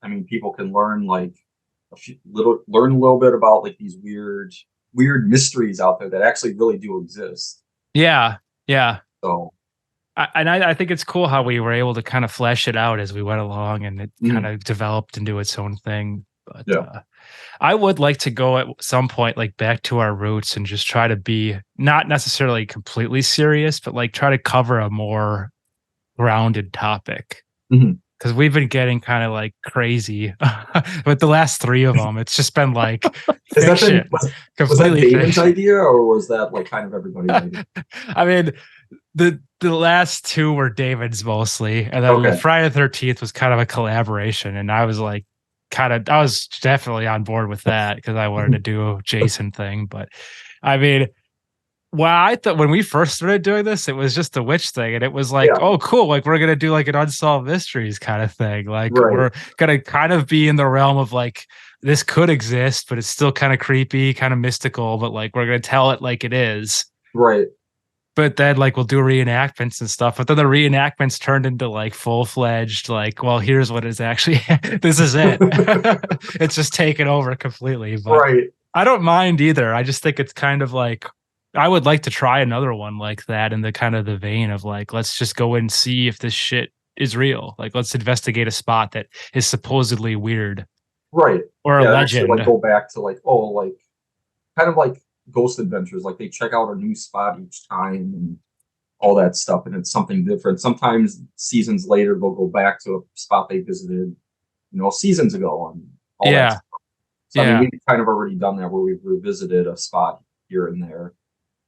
[SPEAKER 1] I mean, people can learn like learn a little bit about like these weird mysteries out there that actually really do exist.
[SPEAKER 2] Yeah.
[SPEAKER 1] So,
[SPEAKER 2] I think it's cool how we were able to kind of flesh it out as we went along, and it kind of developed into its own thing. But
[SPEAKER 1] Yeah.
[SPEAKER 2] I would like to go at some point like back to our roots and just try to be not necessarily completely serious, but like try to cover a more grounded topic.
[SPEAKER 1] Mhm.
[SPEAKER 2] Because we've been getting kind of like crazy with the last 3 of them. It's just been like
[SPEAKER 1] Is that
[SPEAKER 2] fiction,
[SPEAKER 1] was that
[SPEAKER 2] completely
[SPEAKER 1] Damon's
[SPEAKER 2] fiction.
[SPEAKER 1] idea, or was that like kind of everybody's idea?
[SPEAKER 2] I mean, the last 2 were David's mostly, and then
[SPEAKER 1] Okay.
[SPEAKER 2] Friday the 13th was kind of a collaboration, and I was like, I was definitely on board with that because I wanted to do a Jason thing. But I mean, well, I thought when we first started doing this, it was just a witch thing, and it was like,
[SPEAKER 1] Yeah.
[SPEAKER 2] oh, cool, like we're gonna do like an unsolved mysteries kind of thing. Like
[SPEAKER 1] Right.
[SPEAKER 2] we're gonna kind of be in the realm of like this could exist, but it's still kind of creepy, kind of mystical, but like we're gonna tell it like it is.
[SPEAKER 1] Right.
[SPEAKER 2] But then like we'll do reenactments and stuff. But then the reenactments turned into like full-fledged, like, well, here's what is actually this is it. It's just taken over completely. But
[SPEAKER 1] Right.
[SPEAKER 2] I don't mind either. I just think it's kind of like I would like to try another one like that in the kind of the vein of like, let's just go and see if this shit is real. Like, let's investigate a spot that is supposedly weird
[SPEAKER 1] Right.
[SPEAKER 2] or a
[SPEAKER 1] Yeah, actually,
[SPEAKER 2] legend.
[SPEAKER 1] like go back to like, oh, like kind of like Ghost Adventures. Like they check out a new spot each time and all that stuff, and it's something different. Sometimes seasons later, they'll go back to a spot they visited, seasons ago, and all that
[SPEAKER 2] Yeah.
[SPEAKER 1] stuff. So I
[SPEAKER 2] Yeah.
[SPEAKER 1] mean, we've kind of already done that where we've revisited a spot here and there.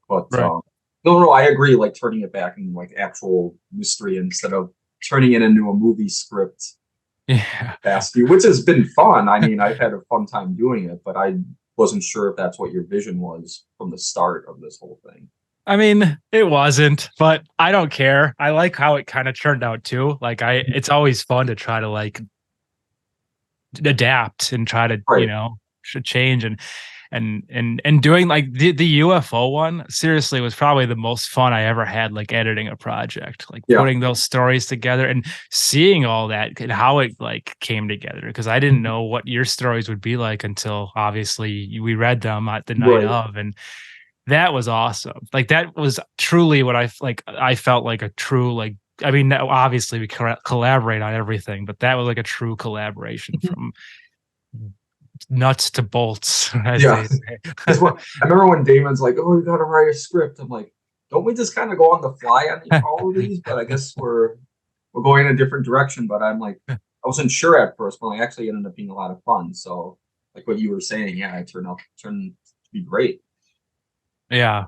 [SPEAKER 1] But
[SPEAKER 2] Right.
[SPEAKER 1] no, I agree. Like turning it back into like actual mystery instead of turning it into a movie script
[SPEAKER 2] Yeah.
[SPEAKER 1] past you, which has been fun. I mean, I've had a fun time doing it, but I wasn't sure if that's what your vision was from the start of this whole thing.
[SPEAKER 2] I mean, it wasn't, but I don't care. I like how it kind of turned out too. Like it's always fun to try to like adapt and try to,
[SPEAKER 1] Right.
[SPEAKER 2] change and doing like the UFO one seriously was probably the most fun I ever had, like editing a project, like
[SPEAKER 1] Yeah.
[SPEAKER 2] putting those stories together and seeing all that and how it like came together. Because I didn't know what your stories would be like until obviously we read them at the night
[SPEAKER 1] Right.
[SPEAKER 2] of, and that was awesome. Like that was truly what I felt like a true, like, I mean, obviously we collaborate on everything, but that was like a true collaboration from nuts to bolts, as
[SPEAKER 1] Yeah.
[SPEAKER 2] they say.
[SPEAKER 1] I remember when Damon's like, "Oh, you got to write a script." I'm like, "Don't we just kind of go on the fly on all of these?" But I guess we're going in a different direction. But I'm like, I wasn't sure at first, but like actually it ended up being a lot of fun. So like what you were saying, yeah, it turned to be great.
[SPEAKER 2] Yeah.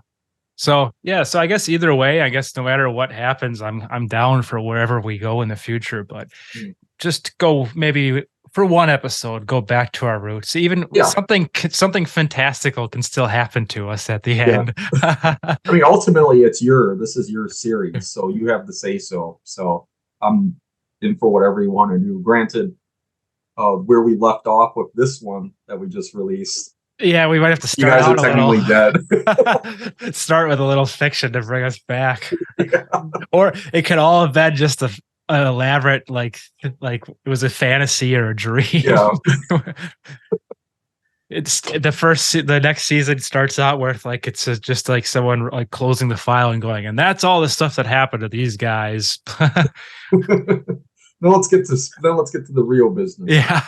[SPEAKER 2] So I guess either way, I guess no matter what happens, I'm down for wherever we go in the future. But just go maybe for one episode, go back to our roots. Even
[SPEAKER 1] Yeah.
[SPEAKER 2] something fantastical can still happen to us at the end.
[SPEAKER 1] I mean, ultimately, this is your series, so you have the say so. So I'm in for whatever you want to do. Granted, where we left off with this one that we just released,
[SPEAKER 2] Yeah, we might have to
[SPEAKER 1] you
[SPEAKER 2] start
[SPEAKER 1] guys are
[SPEAKER 2] out a
[SPEAKER 1] technically
[SPEAKER 2] little.
[SPEAKER 1] dead.
[SPEAKER 2] Start with a little fiction to bring us back,
[SPEAKER 1] Yeah.
[SPEAKER 2] or it could all have been just an elaborate, like it was a fantasy or a dream.
[SPEAKER 1] Yeah.
[SPEAKER 2] It's the next season starts out where like it's just like someone like closing the file and going, and that's all the stuff that happened to these guys.
[SPEAKER 1] Now let's get to the real business.
[SPEAKER 2] Yeah.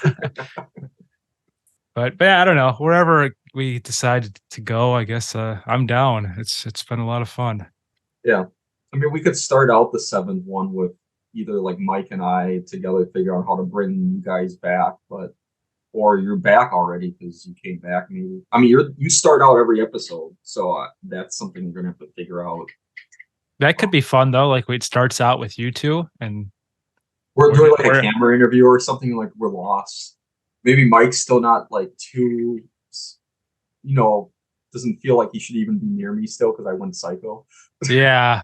[SPEAKER 2] But yeah, I don't know. Wherever we decide to go, I guess I'm down. It's been a lot of fun.
[SPEAKER 1] Yeah. I mean, we could start out the 7th one with either like Mike and I together figure out how to bring you guys back, or you're back already because you came back. Maybe. I mean, you start out every episode, so that's something we're gonna have to figure out.
[SPEAKER 2] That could be fun though. Like it starts out with you two, and
[SPEAKER 1] we're doing like a camera interview or something. Like we're lost. Maybe Mike's still not like too, doesn't feel like he should even be near me still because I went psycho.
[SPEAKER 2] Yeah.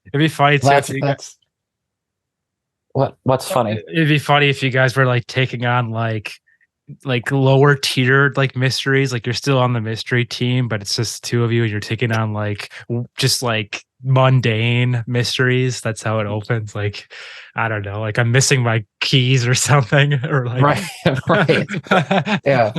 [SPEAKER 2] It'd be funny too.
[SPEAKER 4] What's funny?
[SPEAKER 2] It'd be funny if you guys were like taking on like lower tiered like mysteries. Like you're still on the mystery team, but it's just 2 of you, and you're taking on like just like mundane mysteries. That's how it opens. Like I don't know, like I'm missing my keys or something, or like
[SPEAKER 4] right. Yeah.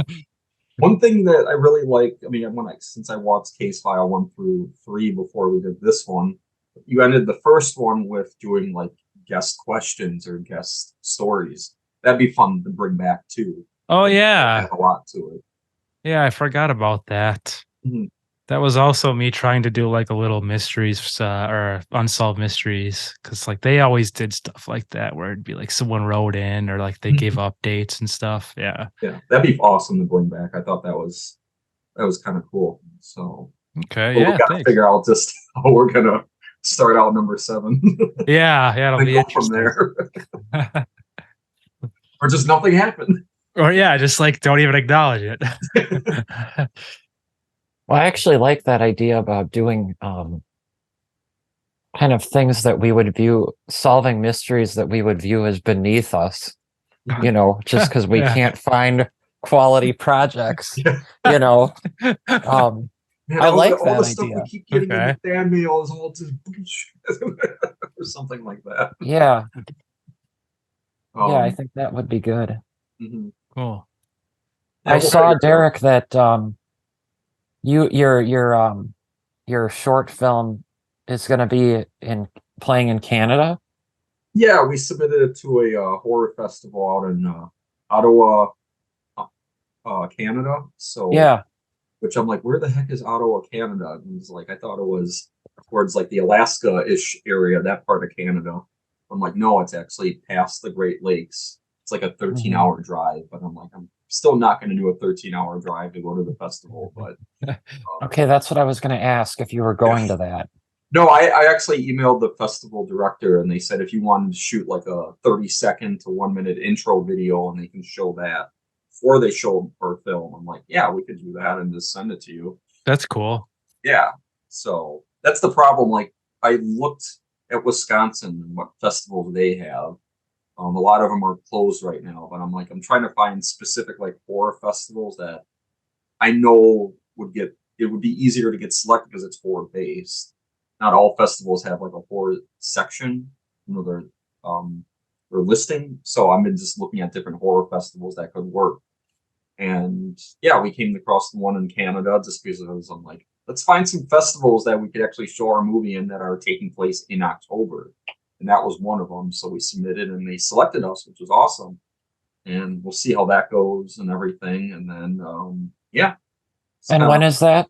[SPEAKER 1] One thing that I really like, I mean, since I watched Case File 1 through 3 before we did this one, you ended the first one with doing like guest questions or guest stories. That'd be fun to bring back too.
[SPEAKER 2] Oh
[SPEAKER 1] It'd
[SPEAKER 2] yeah.
[SPEAKER 1] add a lot to it.
[SPEAKER 2] Yeah, I forgot about that.
[SPEAKER 1] Mhm.
[SPEAKER 2] That was also me trying to do like a little mysteries or unsolved mysteries, because like they always did stuff like that where it'd be like someone wrote in or like they gave updates and stuff. Yeah.
[SPEAKER 1] Yeah, that'd be awesome to bring back. I thought that was kind of cool. So,
[SPEAKER 2] Okay.
[SPEAKER 1] but we
[SPEAKER 2] Yeah.
[SPEAKER 1] got to
[SPEAKER 2] Thanks.
[SPEAKER 1] figure out just how we're gonna start out number 7.
[SPEAKER 2] Yeah. Yeah. It'll
[SPEAKER 1] And
[SPEAKER 2] be
[SPEAKER 1] go from
[SPEAKER 2] interesting.
[SPEAKER 1] there, or just nothing happened.
[SPEAKER 2] Or yeah, just like don't even acknowledge it.
[SPEAKER 4] Well, I actually like that idea about doing kind of things that we would view, solving mysteries that we would view as beneath us, you know, just because we
[SPEAKER 2] Yeah.
[SPEAKER 4] can't find quality projects,
[SPEAKER 1] Yeah.
[SPEAKER 4] you know. Um,
[SPEAKER 1] Man,
[SPEAKER 4] I
[SPEAKER 1] all
[SPEAKER 4] like
[SPEAKER 1] all
[SPEAKER 4] that
[SPEAKER 1] the stuff we
[SPEAKER 4] idea.
[SPEAKER 1] keep getting in
[SPEAKER 2] Okay.
[SPEAKER 1] the fan mail is all just or something like that.
[SPEAKER 4] Yeah, yeah, I
[SPEAKER 1] Um,
[SPEAKER 4] think that would be good.
[SPEAKER 1] mhm.
[SPEAKER 2] Cool.
[SPEAKER 1] Yeah,
[SPEAKER 4] I
[SPEAKER 1] we'll
[SPEAKER 4] saw,
[SPEAKER 1] figure it out.
[SPEAKER 4] Derek, that your short film is going to be in playing in Canada.
[SPEAKER 1] Yeah, we submitted it to a horror festival out in Ottawa, Canada. So,
[SPEAKER 4] Yeah.
[SPEAKER 1] which I'm like, where the heck is Ottawa, Canada? And it's like, I thought it was towards like the Alaska-ish area, that part of Canada. I'm like, no, it's actually past the Great Lakes. It's like a 13-hour drive, but I'm like, I'm still not going to do a 13-hour drive to go to the festival. But
[SPEAKER 4] Okay, that's what I was going to ask, if you were going to that.
[SPEAKER 1] no, I actually emailed the festival director, and they said if you wanted to shoot like a 30-second to 1-minute intro video and they can show that before they show our film, I'm like, yeah, we could do that and just send it to you.
[SPEAKER 2] That's cool.
[SPEAKER 1] Yeah. So that's the problem. Like, I looked at Wisconsin and what festivals they have. A lot of them are closed right now, but I'm like, I'm trying to find specific like horror festivals that I know it would be easier to get selected because it's horror based. Not all festivals have like a horror section, you know, their listing. So I've been just looking at different horror festivals that could work. And yeah, we came across the one in Canada just because I'm like, let's find some festivals that we could actually show our movie in that are taking place in October. And that was one of them. So we submitted and they selected us, which was awesome. And we'll see how that goes and everything. And then, yeah.
[SPEAKER 4] And when is that?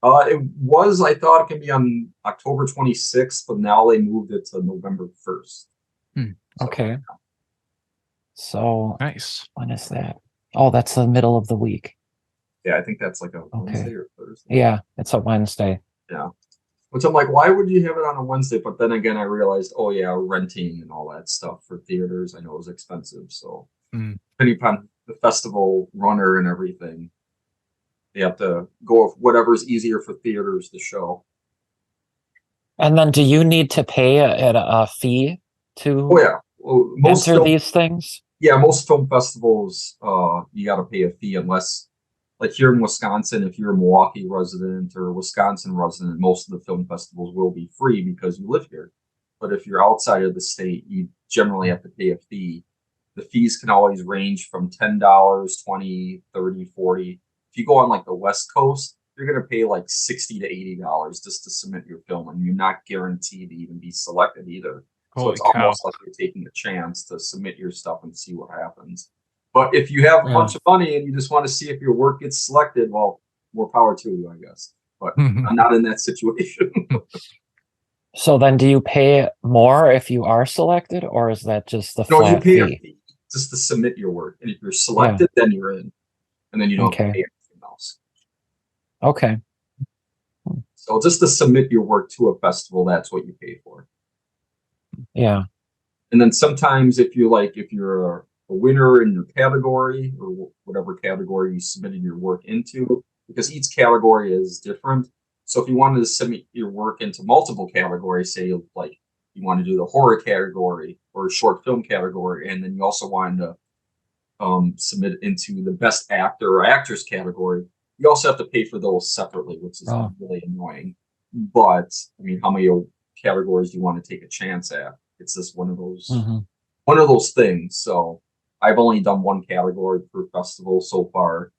[SPEAKER 1] It was, I thought it could be on October 26th, but now they moved it to November 1st. So,
[SPEAKER 4] Okay. So
[SPEAKER 2] Nice.
[SPEAKER 4] when is that? Oh, that's the middle of the week.
[SPEAKER 1] yeah, I think that's like a Wednesday or Thursday.
[SPEAKER 4] Yeah, it's a Wednesday.
[SPEAKER 1] Yeah. Which I'm like, why would you have it on a Wednesday? But then again, I realized, oh yeah, renting and all that stuff for theaters, I know is expensive. So depending upon the festival runner and everything, you have to go with whatever's easier for theaters to show.
[SPEAKER 4] And then do you need to pay a fee to
[SPEAKER 1] Oh yeah. Well,
[SPEAKER 4] enter these things?
[SPEAKER 1] Yeah, most film festivals, you got to pay a fee unless, like here in Wisconsin, if you're a Milwaukee resident or a Wisconsin resident, most of the film festivals will be free because you live here. But if you're outside of the state, you generally have to pay a fee. The fees can always range from $10, $20, $30, $40. If you go on like the West Coast, you're going to pay like $60 to $80 just to submit your film, and you're not guaranteed to even be selected either. So
[SPEAKER 2] Holy
[SPEAKER 1] it's
[SPEAKER 2] cow.
[SPEAKER 1] almost like you're taking a chance to submit your stuff and see what happens. But if you have a bunch of money and you just want to see if your work gets selected, well, more power to you, I guess. But I'm not in that situation.
[SPEAKER 4] So then do you pay more if you are selected, or is that just the
[SPEAKER 1] No, you
[SPEAKER 4] flat
[SPEAKER 1] pay a
[SPEAKER 4] fee?
[SPEAKER 1] fee just to submit your work. And if you're selected, then you're in. And then you don't have to
[SPEAKER 4] Okay.
[SPEAKER 1] pay anything else.
[SPEAKER 4] Okay.
[SPEAKER 1] So just to submit your work to a festival, that's what you pay for.
[SPEAKER 4] Yeah.
[SPEAKER 1] And then sometimes if you're a winner in your category or whatever category you submitted your work into, because each category is different. So if you wanted to submit your work into multiple categories, say like you want to do the horror category or short film category, and then you also wanted to submit into the best actor or actress category, you also have to pay for those separately, which is really annoying. But I mean, how many categories do you want to take a chance at? It's just one of those things. So I've only done one category per festival so far.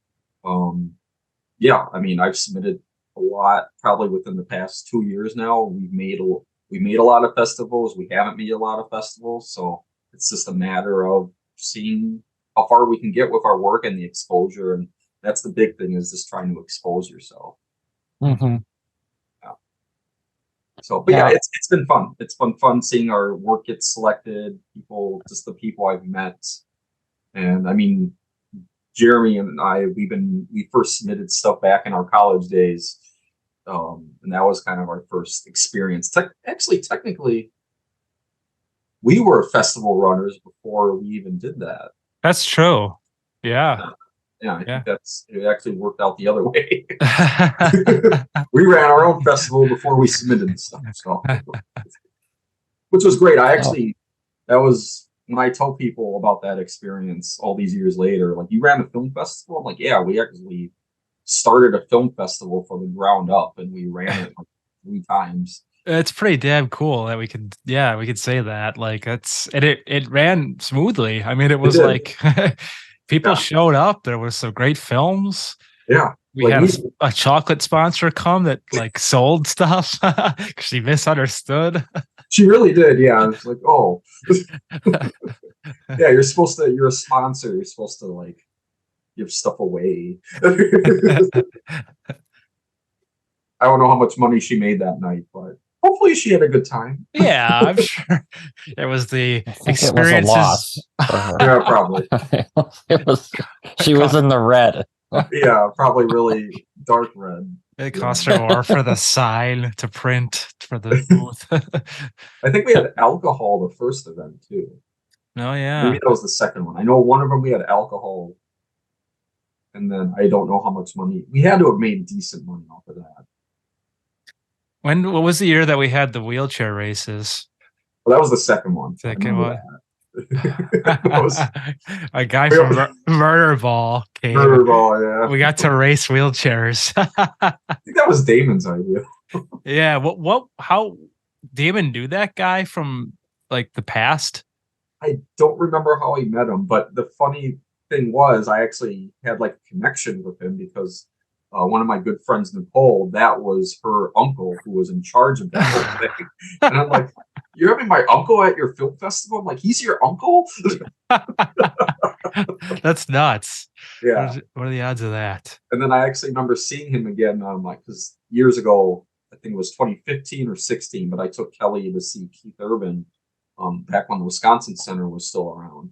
[SPEAKER 1] Yeah, I mean, I've submitted a lot probably within the past 2 years now. We made a lot of festivals. We haven't made a lot of festivals, so it's just a matter of seeing how far we can get with our work and the exposure. And that's the big thing, is just trying to expose yourself.
[SPEAKER 4] Hmm.
[SPEAKER 1] So, but
[SPEAKER 4] Yeah.
[SPEAKER 1] it's been fun. It's been fun seeing our work get selected, just the people I've met. And I mean, Jeremy and I, we first submitted stuff back in our college days. And that was kind of our first experience. Technically, we were festival runners before we even did that.
[SPEAKER 2] That's true. Yeah.
[SPEAKER 1] Yeah, I
[SPEAKER 2] Yeah.
[SPEAKER 1] think it actually worked out the other way. We ran our own festival before we submitted the stuff, so which was great. That was when I tell people about that experience all these years later. Like, you ran a film festival? I'm like, yeah, we actually started a film festival from the ground up, and we ran it like 3 times.
[SPEAKER 2] It's pretty damn cool that we could say that. Like, it ran smoothly. I mean, it was
[SPEAKER 1] did.
[SPEAKER 2] like people showed up. There was some great films.
[SPEAKER 1] Yeah.
[SPEAKER 2] We had a chocolate sponsor come that like sold stuff because she misunderstood.
[SPEAKER 1] She really did. Yeah. It's like, oh, yeah, you're a sponsor. You're supposed to like give stuff away. I don't know how much money she made that night, but hopefully she had a good time.
[SPEAKER 2] Yeah, I'm sure it was the
[SPEAKER 4] I think
[SPEAKER 2] experiences.
[SPEAKER 4] it was a loss for her.
[SPEAKER 1] Yeah, probably.
[SPEAKER 4] She was in the red.
[SPEAKER 1] Yeah, probably really dark red.
[SPEAKER 2] It cost her more for the sign to print for the booth.
[SPEAKER 1] I think we had alcohol the first event too.
[SPEAKER 2] Oh yeah.
[SPEAKER 1] Maybe that was the second one. I know one of them we had alcohol, and then I don't know how much money we had to have made decent money off of that.
[SPEAKER 2] What was the year that we had the wheelchair races?
[SPEAKER 1] Well, that was the second one.
[SPEAKER 2] Second one.
[SPEAKER 1] Was,
[SPEAKER 2] a guy from Murder Ball came.
[SPEAKER 1] Murder Ball, yeah.
[SPEAKER 2] We got to race wheelchairs.
[SPEAKER 1] I think that was Damon's idea.
[SPEAKER 2] Yeah. How Damon knew that guy from like the past?
[SPEAKER 1] I don't remember how I met him, but the funny thing was I actually had like a connection with him because one of my good friends, Nicole, that was her uncle who was in charge of that whole thing. And I'm like, you're having my uncle at your film festival? I'm like, he's your uncle?
[SPEAKER 2] That's nuts.
[SPEAKER 1] Yeah.
[SPEAKER 2] What are the odds of that?
[SPEAKER 1] And then I actually remember seeing him again, like, because years ago, I think it was 2015 or 16, but I took Kelly to see Keith Urban back when the Wisconsin Center was still around.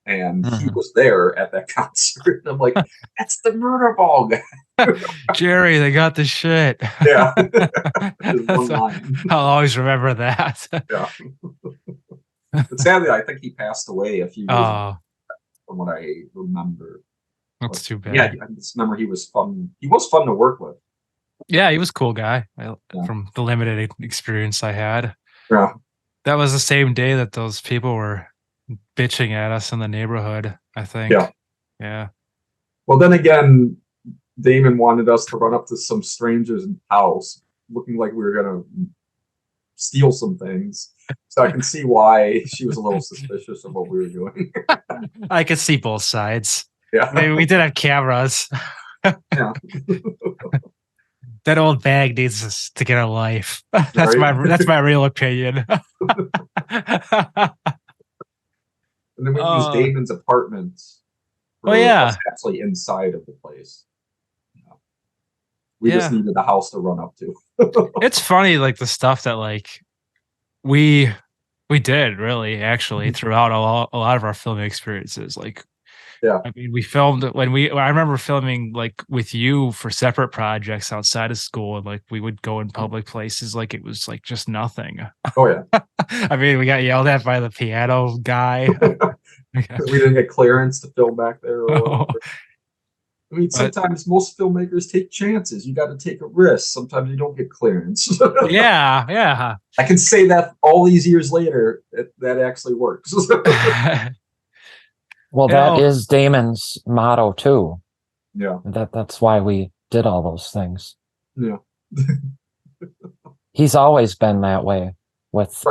[SPEAKER 1] And he was there at that concert. And I'm like, that's the Murder Ball guy.
[SPEAKER 2] Jerry, they got the shit.
[SPEAKER 1] Yeah. One line.
[SPEAKER 2] I'll always remember that.
[SPEAKER 1] Yeah. But sadly, I think he passed away a few years ago, from what I remember.
[SPEAKER 2] That's too bad.
[SPEAKER 1] Yeah, I just remember he was fun. He was fun to work with.
[SPEAKER 2] Yeah, he was a cool guy from the limited experience I had.
[SPEAKER 1] Yeah.
[SPEAKER 2] That was the same day that those people were bitching at us in the neighborhood, I think.
[SPEAKER 1] Yeah.
[SPEAKER 2] Yeah.
[SPEAKER 1] Well, then again, Damon wanted us to run up to some stranger's house looking like we were going to steal some things. So I can see why she was a little suspicious of what we were doing.
[SPEAKER 2] I could see both sides.
[SPEAKER 1] Yeah.
[SPEAKER 2] I mean, we did have cameras.
[SPEAKER 1] Yeah.
[SPEAKER 2] That old bag needs to get a life. That's my real opinion.
[SPEAKER 1] And then we used Damon's apartment.
[SPEAKER 2] That's
[SPEAKER 1] actually inside of the place. We just needed a house to run up to.
[SPEAKER 2] It's funny, like the stuff that like we did really actually throughout a lot of our filming experiences. Like,
[SPEAKER 1] yeah,
[SPEAKER 2] I mean, we filmed I remember filming like with you for separate projects outside of school, and like we would go in public places like it was like just nothing.
[SPEAKER 1] Oh yeah.
[SPEAKER 2] I mean, we got yelled at by the piano guy.
[SPEAKER 1] We didn't get clearance to film back there. Or I mean, sometimes most filmmakers take chances. You got to take a risk. Sometimes you don't get clearance.
[SPEAKER 2] Yeah.
[SPEAKER 1] I can say that all these years later, that actually works.
[SPEAKER 4] Well, that is Damon's motto too.
[SPEAKER 1] Yeah.
[SPEAKER 4] That's why we did all those things.
[SPEAKER 1] Yeah.
[SPEAKER 4] He's always been that way with,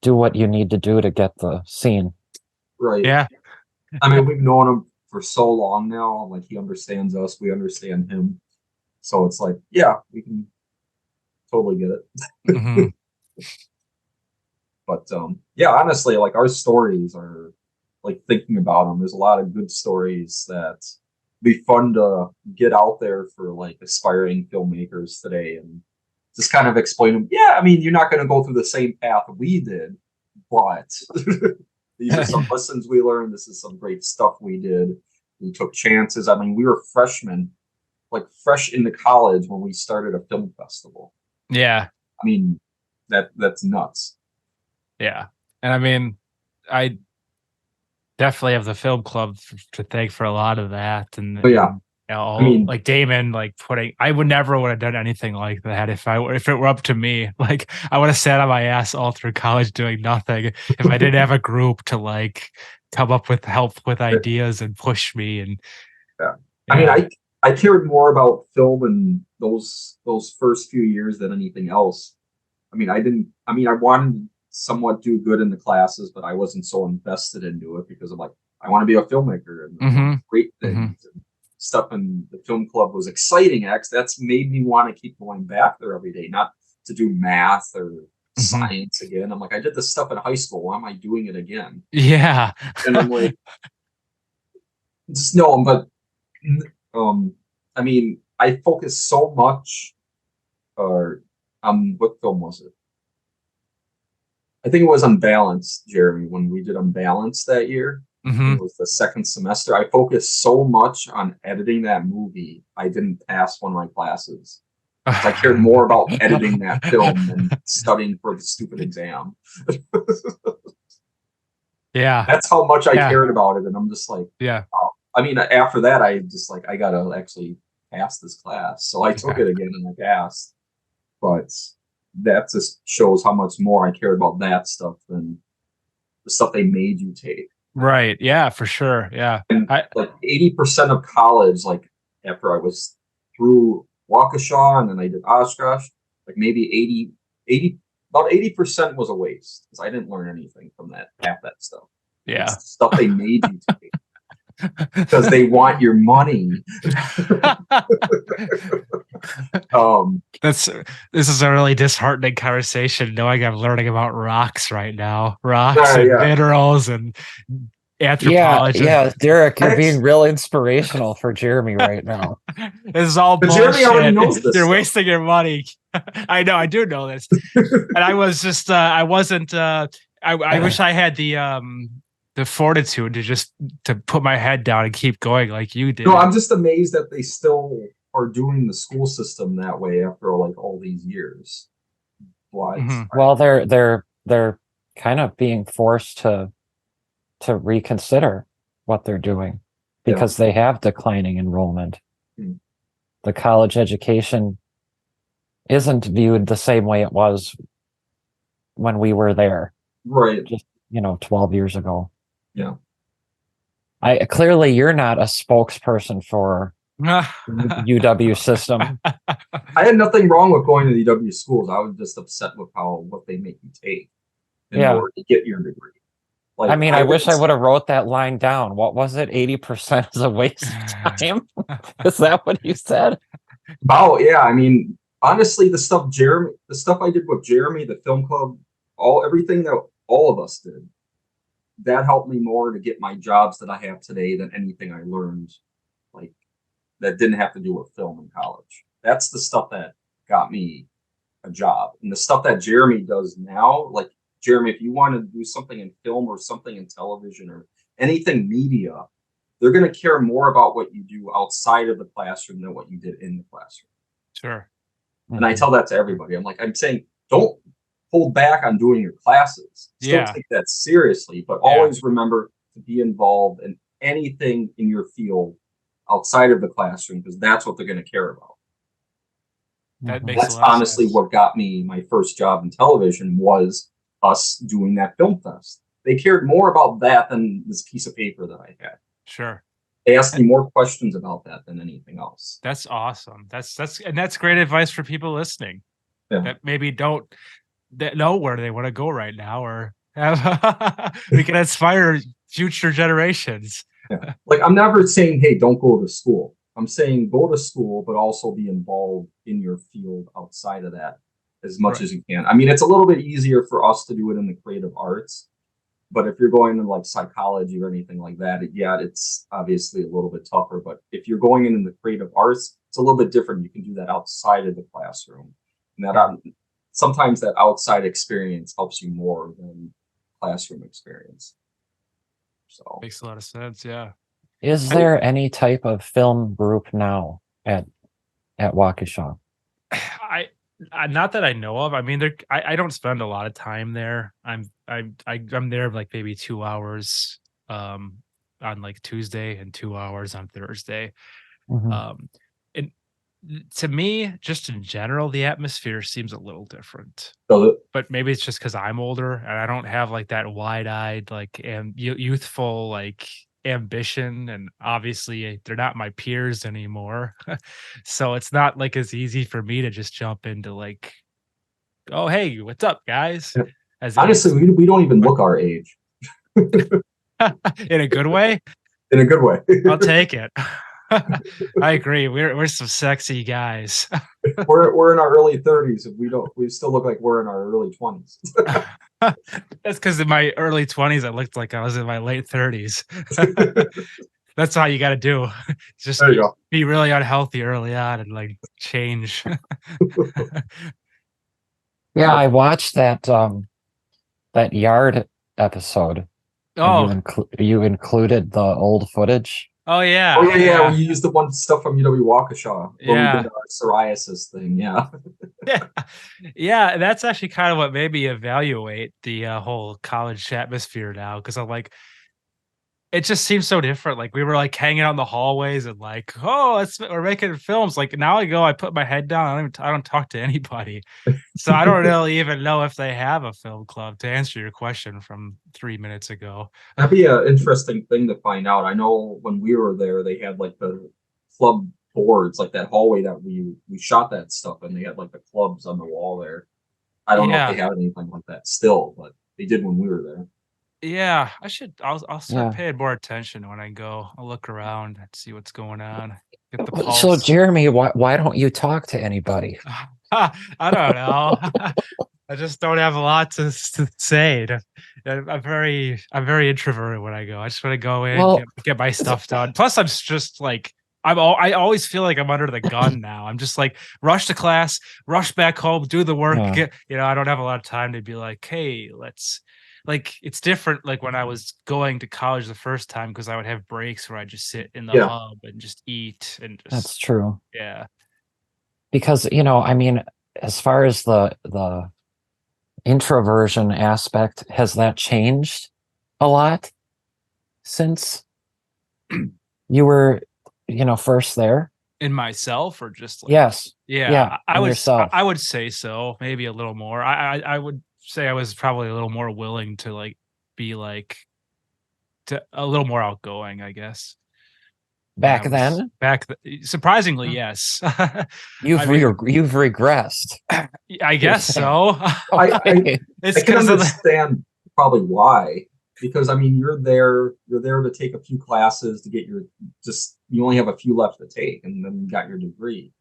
[SPEAKER 4] do what you need to do to get the scene.
[SPEAKER 1] Right.
[SPEAKER 2] Yeah.
[SPEAKER 1] I mean, we've known him for so long now. Like, he understands us. We understand him. So it's like, yeah, we can totally get it.
[SPEAKER 2] Mm-hmm.
[SPEAKER 1] But yeah, honestly, like, our stories are like thinking about them. There's a lot of good stories that be fun to get out there for like aspiring filmmakers today and just kind of explain them. Yeah, I mean, you're not going to go through the same path we did, but these are some lessons we learned. This is some great stuff we did. We took chances. I mean, we were freshmen, like fresh into college when we started a film festival.
[SPEAKER 2] Yeah.
[SPEAKER 1] I mean, that's nuts.
[SPEAKER 2] Yeah. And I mean, I definitely have the film club to thank for a lot of that. And,
[SPEAKER 1] But yeah,
[SPEAKER 2] and, you know,
[SPEAKER 1] I mean,
[SPEAKER 2] like Damon, like I would never would have done anything like that if it were up to me. Like I would have sat on my ass all through college doing nothing if I didn't have a group to like come up with help with ideas and push me. And
[SPEAKER 1] yeah. I mean, I cared more about film in those first few years than anything else. I mean, I wanted to somewhat do good in the classes, but I wasn't so invested into it because I'm like, I want to be a filmmaker and great things and stuff. And the film club was exciting. That's made me want to keep going back there every day, not to do math or science again. I'm like, I did this stuff in high school. Why am I doing it again?
[SPEAKER 2] Yeah.
[SPEAKER 1] And I'm like, just no, but I mean, I focused so much what film was it? I think it was Unbalanced, Jeremy, when we did Unbalanced that year. It was the second semester. I focused so much on editing that movie, I didn't pass one of my classes. I cared more about editing that film than studying for the stupid exam.
[SPEAKER 2] Yeah.
[SPEAKER 1] That's how much I cared about it. And I'm just like,
[SPEAKER 2] yeah.
[SPEAKER 1] Oh. I mean, after that, I just like, I got to actually pass this class. So I took it again and I passed. But that just shows how much more I cared about that stuff than the stuff they made you take.
[SPEAKER 2] Right. Yeah, for sure. Yeah.
[SPEAKER 1] And like 80% of college, like after I was through Waukesha and then I did Oshkosh, like maybe 80% was a waste because I didn't learn anything from half that stuff.
[SPEAKER 2] Yeah.
[SPEAKER 1] It's the stuff they made you take. Because they want your money.
[SPEAKER 2] This is a really disheartening conversation knowing I'm learning about rocks right now. Rocks and minerals and anthropology.
[SPEAKER 4] Yeah, Derek, you're being real inspirational for Jeremy right now.
[SPEAKER 2] This is all bullshit.
[SPEAKER 1] Jeremy already knows this.
[SPEAKER 2] You're wasting your money. I know, I do know this. And I was just I wasn't I wish I had the fortitude to put my head down and keep going like you did.
[SPEAKER 1] No, I'm just amazed that they still are doing the school system that way after like all these years. What?
[SPEAKER 4] Well, they're kind of being forced to reconsider what they're doing because they have declining enrollment. The college education isn't viewed the same way it was when we were there.
[SPEAKER 1] Right.
[SPEAKER 4] Just 12 years ago.
[SPEAKER 1] Yeah.
[SPEAKER 4] Clearly you're not a spokesperson for UW system.
[SPEAKER 1] I had nothing wrong with going to the UW schools. I was just upset with what they make you take in order to get your degree. Like,
[SPEAKER 4] I mean, I wish I would have wrote that line down. What was it? 80% is a waste of time. Is that what you said?
[SPEAKER 1] Oh yeah. I mean, honestly, the stuff I did with Jeremy, the film club, everything that all of us did, that helped me more to get my jobs that I have today than anything I learned, like that didn't have to do with film in college. That's the stuff that got me a job. And the stuff that Jeremy does now, like Jeremy, if you want to do something in film or something in television or anything media, they're going to care more about what you do outside of the classroom than what you did in the classroom.
[SPEAKER 2] Sure.
[SPEAKER 1] And I tell that to everybody. I'm saying, don't hold back on doing your classes. Still take that seriously, but always remember to be involved in anything in your field outside of the classroom because that's what they're going to care about. That's honestly what got me my first job in television was us doing that film fest. They cared more about that than this piece of paper that I had.
[SPEAKER 2] Sure.
[SPEAKER 1] They asked me more questions about that than anything else.
[SPEAKER 2] That's awesome. That's great advice for people listening that maybe don't know where they want to go right now, or we can inspire future generations.
[SPEAKER 1] Yeah. Like I'm never saying, hey, don't go to school. I'm saying go to school, but also be involved in your field outside of that as much as you can. I mean, it's a little bit easier for us to do it in the creative arts But if you're going in like psychology or anything like that, yeah, it's obviously a little bit tougher. But if you're going in the creative arts, it's a little bit different. You can do that outside of the classroom, and that sometimes that outside experience helps you more than classroom experience. So
[SPEAKER 2] Makes a lot of sense. Yeah.
[SPEAKER 4] Is there any type of film group now at Waukesha?
[SPEAKER 2] I not that I know of. I mean, I don't spend a lot of time there. I'm there like maybe 2 hours on like Tuesday and 2 hours on Thursday.
[SPEAKER 4] Mhm.
[SPEAKER 2] And to me, just in general, the atmosphere seems a little different.
[SPEAKER 1] so
[SPEAKER 2] But maybe it's just because I'm older and I don't have like that wide-eyed, like youthful like ambition, and obviously they're not my peers anymore. So it's not like as easy for me to just jump into like, oh hey, what's up, guys? As it
[SPEAKER 1] honestly,
[SPEAKER 2] is
[SPEAKER 1] we don't even look our age
[SPEAKER 2] in a good way.
[SPEAKER 1] in a good way.
[SPEAKER 2] I'll take it. I agree. We're some sexy guys.
[SPEAKER 1] we're in our early 30s, and we still look like we're in our early 20s.
[SPEAKER 2] That's because in my early 20s, I looked like I was in my late 30s. That's how you got to do. Just
[SPEAKER 1] There you go.
[SPEAKER 2] be really unhealthy early on and like change.
[SPEAKER 4] Yeah, I watched that Yard episode. And
[SPEAKER 2] Oh,
[SPEAKER 4] you included the old footage.
[SPEAKER 2] oh yeah.
[SPEAKER 1] Oh yeah. We used the one stuff from UW Waukesha when we
[SPEAKER 2] Yeah.
[SPEAKER 1] did our psoriasis thing. Yeah.
[SPEAKER 2] Yeah. Yeah, that's actually kind of what made me evaluate the whole college atmosphere now, because I'm like, it just seems so different. Like we were like hanging out in the hallways and like, oh, we're making films. Like now I put my head down. I don't talk to anybody. So I don't really even know if they have a film club, to answer your question from 3 minutes ago.
[SPEAKER 1] That'd be an interesting thing to find out. I know when we were there, they had like the club boards, like that hallway that we shot that stuff, and they had like the clubs on the wall there. I don't know if they
[SPEAKER 2] Yeah.
[SPEAKER 1] have anything like that still, but they did when we were there.
[SPEAKER 2] Yeah, I'll start
[SPEAKER 4] Yeah.
[SPEAKER 2] paying more attention when I go. I'll look around and see what's going on. Get the
[SPEAKER 4] So
[SPEAKER 2] pulse.
[SPEAKER 4] Jeremy, why don't you talk to anybody?
[SPEAKER 2] I don't know. I just don't have a lot to say. I'm very introverted when I go. I just want to go in,
[SPEAKER 4] Well-
[SPEAKER 2] get my stuff done. Plus, I'm just like I always feel like I'm under the gun now. I'm just like rush to class, rush back home, do the work.
[SPEAKER 4] Yeah.
[SPEAKER 2] I don't have a lot of time to be like, hey, let's. Like it's different. Like when I was going to college the first time, because I would have breaks where I just sit in the
[SPEAKER 1] Yeah.
[SPEAKER 2] hub and just eat and just
[SPEAKER 4] That's true.
[SPEAKER 2] yeah.
[SPEAKER 4] Because, I mean, as far as the introversion aspect, has that changed a lot since you were, first there?
[SPEAKER 2] In myself, or just like
[SPEAKER 4] Yes.
[SPEAKER 2] yeah,
[SPEAKER 4] Yeah,
[SPEAKER 2] I
[SPEAKER 4] in
[SPEAKER 2] would
[SPEAKER 4] yourself.
[SPEAKER 2] I would say so, maybe a little more. I would say I was probably a little more willing to like be like to a little more outgoing, I guess.
[SPEAKER 4] Back then?
[SPEAKER 2] Surprisingly,
[SPEAKER 4] Huh.
[SPEAKER 2] yes.
[SPEAKER 4] You've
[SPEAKER 2] I mean,
[SPEAKER 4] you've regressed.
[SPEAKER 2] I guess
[SPEAKER 4] saying.
[SPEAKER 2] so.
[SPEAKER 4] Okay.
[SPEAKER 2] It's
[SPEAKER 1] I can
[SPEAKER 2] because of the
[SPEAKER 1] understand probably why, because I mean you're there to take a few classes to get you only have a few left to take, and then you got your degree.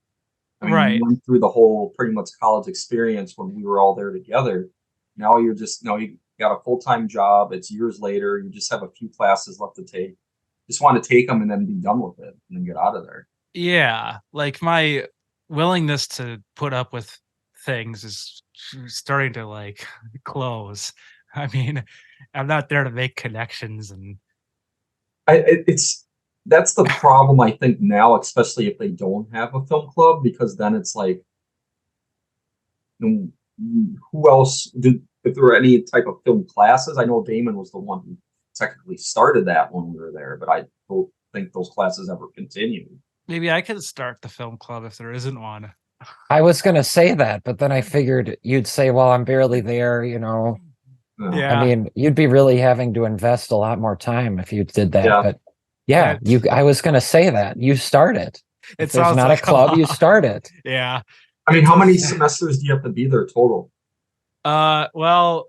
[SPEAKER 1] I mean,
[SPEAKER 2] right.
[SPEAKER 1] you went through the whole pretty much college experience when we were all there together. Now you got a full-time job. It's years later. You just have a few classes left to take. Just want to take them and then be done with it and then get out of there.
[SPEAKER 2] Yeah, like my willingness to put up with things is starting to like close. I mean, I'm not there to make connections and
[SPEAKER 1] That's the problem I think now, especially if they don't have a film club, because then it's like, who else if there were any type of film classes? I know Damon was the one who technically started that when we were there, but I don't think those classes ever continued.
[SPEAKER 2] maybe I could start the film club if there isn't one.
[SPEAKER 4] I was going to say that, but then I figured you'd say, well, I'm barely there,
[SPEAKER 1] Yeah.
[SPEAKER 2] Yeah.
[SPEAKER 4] I mean, you'd be really having to invest a lot more time if you did that.
[SPEAKER 1] Yeah.
[SPEAKER 4] But yeah, I was going to say that. You start it. If there's
[SPEAKER 2] sounds
[SPEAKER 4] not
[SPEAKER 2] like
[SPEAKER 4] a club, you start it.
[SPEAKER 2] Yeah.
[SPEAKER 1] I mean, how many semesters do you have to be there total?
[SPEAKER 2] Well,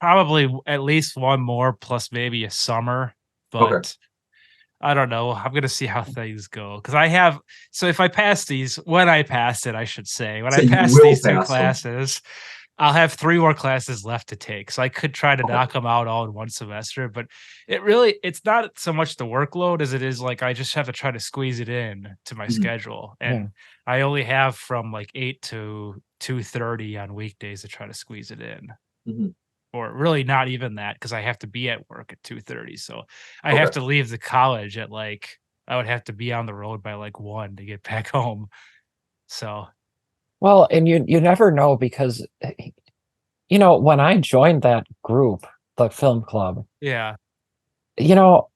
[SPEAKER 2] probably at least one more plus maybe a summer, but
[SPEAKER 1] Okay.
[SPEAKER 2] I don't know. I'm gonna see how things go because so if I pass these, when I pass it, I should say, when
[SPEAKER 1] So
[SPEAKER 2] I
[SPEAKER 1] you
[SPEAKER 2] pass
[SPEAKER 1] will
[SPEAKER 2] these two
[SPEAKER 1] pass them.
[SPEAKER 2] classes, I'll have 3 more classes left to take, so I could try to
[SPEAKER 1] Okay.
[SPEAKER 2] knock them out all in one semester, but it's not so much the workload as it is, like, I just have to try to squeeze it in to my
[SPEAKER 1] Mhm.
[SPEAKER 2] schedule, and I only have from, like, 8 to 2:30 on weekdays to try to squeeze it in.
[SPEAKER 1] Mhm.
[SPEAKER 2] Or really not even that, because I have to be at work at 2:30, so I have
[SPEAKER 1] Okay.
[SPEAKER 2] to leave the college at, like I would have to be on the road by, like, 1 to get back home, so
[SPEAKER 4] Well, and you never know because when I joined that group, the film club,
[SPEAKER 2] yeah.
[SPEAKER 4] you know,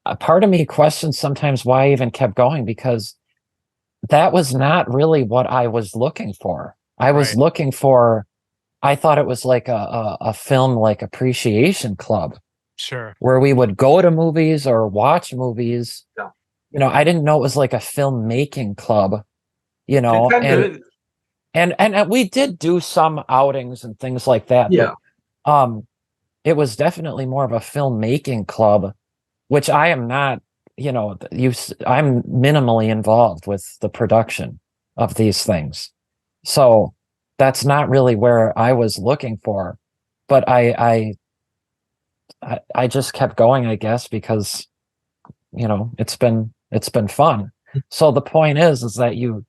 [SPEAKER 4] a part of me questions sometimes why I even kept going because that was not really what I was looking for. I was
[SPEAKER 2] Right.
[SPEAKER 4] looking for I thought it was like a film like appreciation club
[SPEAKER 2] Sure.
[SPEAKER 4] where we would go to movies or watch movies.
[SPEAKER 1] Yeah.
[SPEAKER 4] I didn't know it was like a filmmaking club,
[SPEAKER 1] It kind
[SPEAKER 4] and
[SPEAKER 1] of,
[SPEAKER 4] and we did do some outings and things like that,
[SPEAKER 1] yeah.
[SPEAKER 4] but it was definitely more of a filmmaking club, which I am not, I'm minimally involved with the production of these things. So that's not really where I was looking for. But I just kept going, I guess, because it's been fun. So the point is that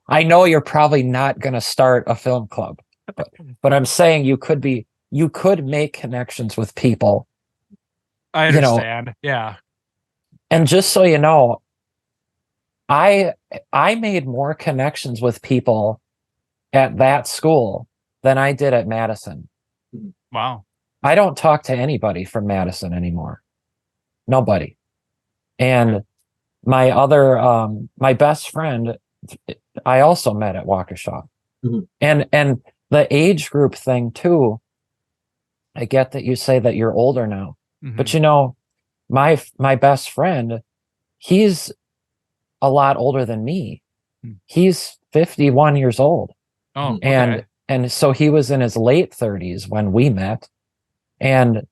[SPEAKER 4] I know you're probably not going to start a film club, but I'm saying you could make connections with people,
[SPEAKER 2] I
[SPEAKER 4] you know,
[SPEAKER 2] understand, yeah.
[SPEAKER 4] and just so you know, I I made more connections with people at that school than I did at Madison.
[SPEAKER 2] Wow.
[SPEAKER 4] I don't talk to anybody from Madison anymore. Nobody. And my best friend, I also met at Waukesha.
[SPEAKER 1] Mhm.
[SPEAKER 4] And the age group thing too, I get that you say that you're older now, but
[SPEAKER 2] Mhm.
[SPEAKER 4] my best friend, he's a lot older than me.
[SPEAKER 2] Hmm.
[SPEAKER 4] He's 51 years old.
[SPEAKER 2] Oh,
[SPEAKER 4] And
[SPEAKER 2] okay.
[SPEAKER 4] and so he was in his late 30s when we met. And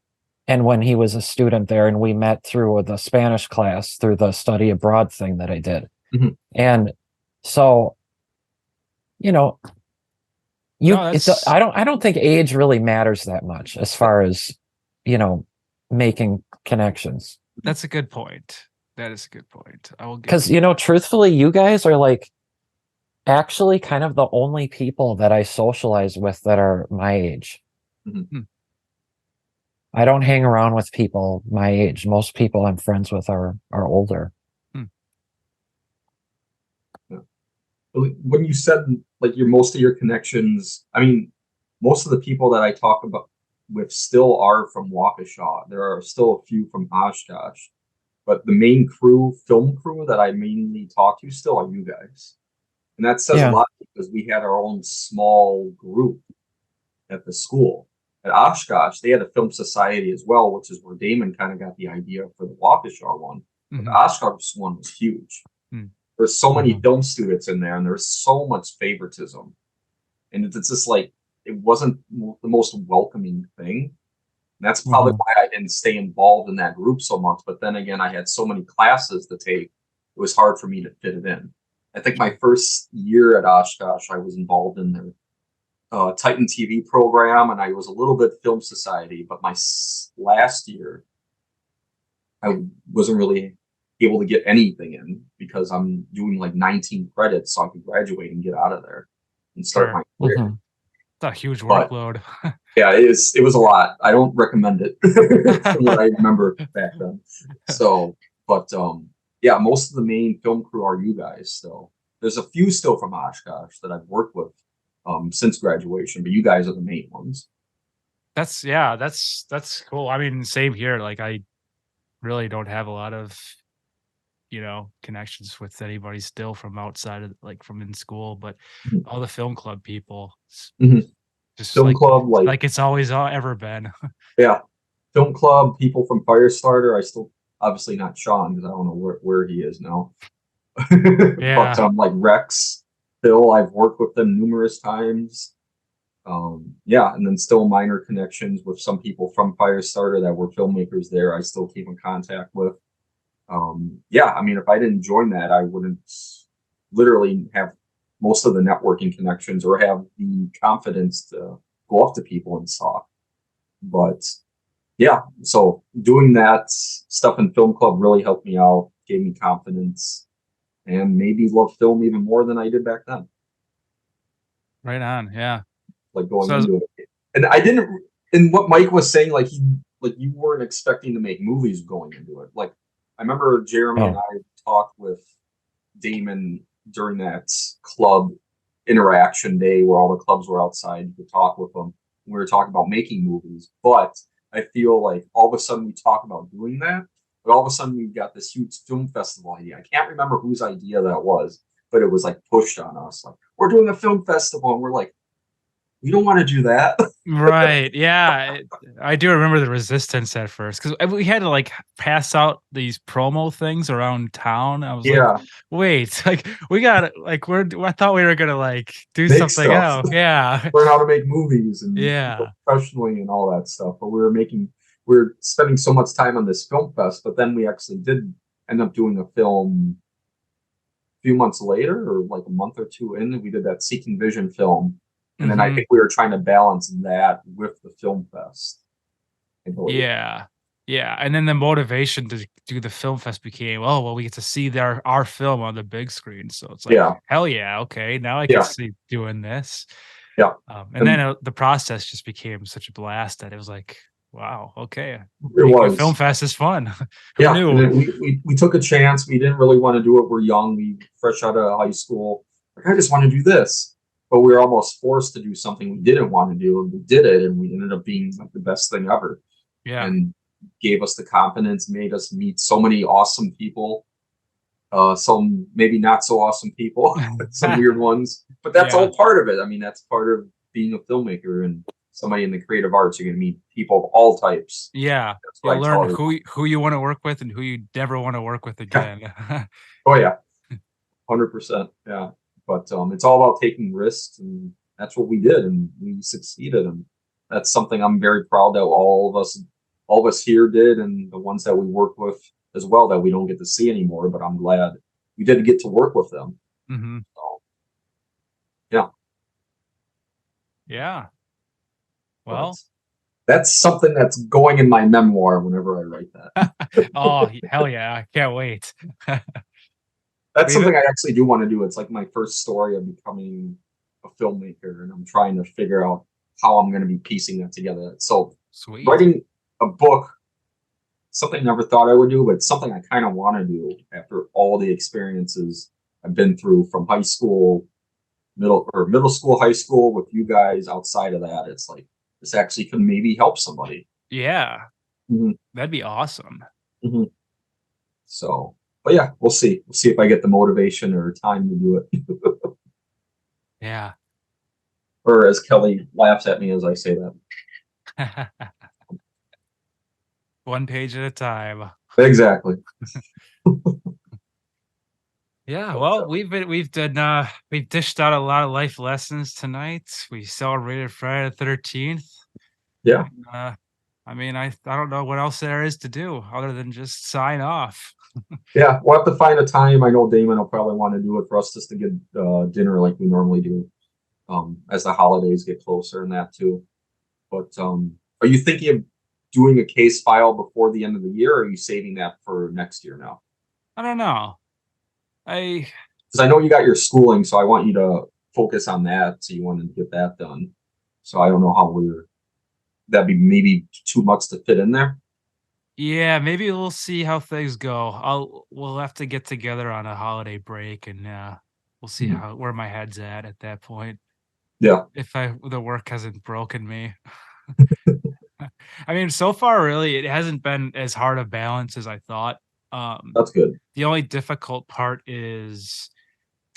[SPEAKER 4] when he was a student there, and we met through the Spanish class, through the study abroad thing that I did.
[SPEAKER 1] Mhm.
[SPEAKER 4] And so, you know,
[SPEAKER 2] No, that's
[SPEAKER 4] I don't think age really matters that much as far as, you know, making connections.
[SPEAKER 2] that's a good point. That is a good point. I will give
[SPEAKER 4] Because,
[SPEAKER 2] you
[SPEAKER 4] truthfully, you guys are like actually kind of the only people that I socialize with that are my age.
[SPEAKER 1] Mhm.
[SPEAKER 2] Hmm.
[SPEAKER 4] I don't hang around with people my age. Most people I'm friends with are older.
[SPEAKER 1] When you said like most of your connections, I mean, most of the people that I talk about with still are from Waukesha. There are still a few from Oshkosh, but the main film crew that I mainly talk to still are you guys. And that says a
[SPEAKER 4] Yeah.
[SPEAKER 1] lot because we had our own small group at the school. At Oshkosh, they had a film society as well, which is where Damon kind of got the idea for the Waukesha one. But the
[SPEAKER 2] Mhm.
[SPEAKER 1] Oshkosh one was huge.
[SPEAKER 2] Hmm.
[SPEAKER 1] There's so many
[SPEAKER 4] Mhm.
[SPEAKER 1] film students in there, and there's so much favoritism, and it's just like it wasn't the most welcoming thing. And that's probably
[SPEAKER 4] Mhm.
[SPEAKER 1] why I didn't stay involved in that group so much. But then again, I had so many classes to take; it was hard for me to fit it in. I think my first year at Oshkosh, I was involved in their Titan TV program, and I was a little bit film society. But my last year, I wasn't really able to get anything in because I'm doing like 19 credits so I could graduate and get out of there and start
[SPEAKER 2] Sure.
[SPEAKER 1] my career.
[SPEAKER 4] Mhm.
[SPEAKER 2] It's a huge
[SPEAKER 1] But
[SPEAKER 2] workload.
[SPEAKER 1] yeah, it was a lot. I don't recommend it from what I remember back then. So, but yeah, most of the main film crew are you guys still. There's a few still from Oshkosh that I've worked with since graduation, but you guys are the main ones.
[SPEAKER 2] That's cool. I mean, same here. Like I really don't have a lot of, connections with anybody still from outside of like from in school, but
[SPEAKER 1] Mhm.
[SPEAKER 2] all the film club people,
[SPEAKER 1] Mhm.
[SPEAKER 2] just
[SPEAKER 1] Film club, like
[SPEAKER 2] like it's always ever been.
[SPEAKER 1] yeah, film club people from Firestarter. I still obviously not Sean because I don't know where he is now. But
[SPEAKER 2] Yeah.
[SPEAKER 1] like Rex, Phil, I've worked with them numerous times. Yeah, and then still minor connections with some people from Firestarter that were filmmakers there. I still keep in contact with. Yeah, I mean, if I didn't join that, I wouldn't literally have most of the networking connections or have the confidence to go up to people and talk. But yeah, so doing that stuff in film club really helped me out, gave me confidence, and made me love film even more than I did back then.
[SPEAKER 2] Right on. Yeah.
[SPEAKER 1] Like going
[SPEAKER 2] So-
[SPEAKER 1] into it, and I didn't. And what Mike was saying, like you weren't expecting to make movies going into it. Like I remember Jeremy and I talked with Damon during that club interaction day where all the clubs were outside to talk with them. We were talking about making movies, but I feel like all of a sudden we talk about doing that, but all of a sudden we've got this huge film festival idea. I can't remember whose idea that was, but it was like pushed on us. Like, we're doing a film festival, and we're like, we don't want to do that.
[SPEAKER 2] Right. Yeah. I do remember the resistance at first because we had to like pass out these promo things around town. I was
[SPEAKER 1] Yeah.
[SPEAKER 2] like, wait, like we got like I thought we were gonna like do
[SPEAKER 1] Make
[SPEAKER 2] something
[SPEAKER 1] stuff.
[SPEAKER 2] else. Yeah.
[SPEAKER 1] Learn how to make movies and
[SPEAKER 2] Yeah.
[SPEAKER 1] professionally and all that stuff. But we were spending so much time on this film fest, but then we actually did end up doing a film a few months later, or like a month or two in, and we did that Seeking Vision film. And then I
[SPEAKER 2] Mhm.
[SPEAKER 1] think we were trying to balance that with the film fest. I believe.
[SPEAKER 2] Yeah. Yeah. And then the motivation to do the film fest became, oh, well, we get to see our film on the big screen. So it's like,
[SPEAKER 1] Yeah.
[SPEAKER 2] hell yeah. Okay. Now I
[SPEAKER 1] Yeah.
[SPEAKER 2] can see doing this.
[SPEAKER 1] Yeah.
[SPEAKER 2] And then the process just became such a blast that it was like, wow, okay.
[SPEAKER 1] It
[SPEAKER 2] Making a
[SPEAKER 1] was.
[SPEAKER 2] film fest is fun. Who
[SPEAKER 1] Yeah,
[SPEAKER 2] knew?
[SPEAKER 1] and then we took a chance. We didn't really want to do it. We're young. We fresh out of high school. Like, I just want to do this. But we were almost forced to do something we didn't want to do, and we did it, and we ended up being like the best thing ever.
[SPEAKER 2] Yeah.
[SPEAKER 1] And gave us the confidence, made us meet so many awesome people. Some maybe not so awesome people, some weird ones. But that's
[SPEAKER 2] Yeah.
[SPEAKER 1] all part of it. I mean, that's part of being a filmmaker and somebody in the creative arts. You're going to meet people of all types.
[SPEAKER 2] Yeah.
[SPEAKER 1] That's what
[SPEAKER 2] You'll
[SPEAKER 1] I tell
[SPEAKER 2] learn
[SPEAKER 1] everyone.
[SPEAKER 2] who you want to work with and who you never want to work with again.
[SPEAKER 1] Oh yeah, 100%. Yeah, but it's all about taking risks, and that's what we did, and we succeeded, and that's something I'm very proud that all of us here did, and the ones that we worked with as well that we don't get to see anymore. But I'm glad we did get to work with them.
[SPEAKER 2] Mm-hmm.
[SPEAKER 1] So, yeah.
[SPEAKER 2] Yeah. Well,
[SPEAKER 1] that's something that's going in my memoir whenever I write that.
[SPEAKER 2] oh hell yeah! I can't wait.
[SPEAKER 1] That's something I actually do want to do. It's like my first story of becoming a filmmaker, and I'm trying to figure out how I'm going to be piecing that together. So
[SPEAKER 2] Sweet.
[SPEAKER 1] writing a book, something I never thought I would do, but something I kind of want to do after all the experiences I've been through from high school, middle school, high school with you guys. Outside of that, it's like this actually could maybe help somebody.
[SPEAKER 2] Yeah.
[SPEAKER 1] Mhm.
[SPEAKER 2] That'd be awesome.
[SPEAKER 1] Mm-hmm. So, but yeah, we'll see. We'll see if I get the motivation or time to do it.
[SPEAKER 2] Yeah.
[SPEAKER 1] Or as Kelly laughs at me as I say that.
[SPEAKER 2] One page at a time.
[SPEAKER 1] Exactly.
[SPEAKER 2] Yeah, well, we've dished out a lot of life lessons tonight. We celebrated Friday the 13th.
[SPEAKER 1] Yeah.
[SPEAKER 2] I mean, I don't know what else there is to do other than just sign off.
[SPEAKER 1] Yeah, we'll have to find a time. I know Damon will probably want to do it for us just to get dinner like we normally do, as the holidays get closer and that too. But are you thinking of doing a case file before the end of the year, or are you saving that for next year now?
[SPEAKER 2] I don't know.
[SPEAKER 1] Because I know you got your schooling, so I want you to focus on that. So you wanted to get that done. So I don't know how that'd be maybe too much to fit in there.
[SPEAKER 2] Yeah, maybe we'll see how things go. We'll have to get together on a holiday break, and we'll see where my head's at that point.
[SPEAKER 1] Yeah.
[SPEAKER 2] If the work hasn't broken me. I mean, so far, really, it hasn't been as hard a balance as I thought.
[SPEAKER 1] That's good.
[SPEAKER 2] The only difficult part is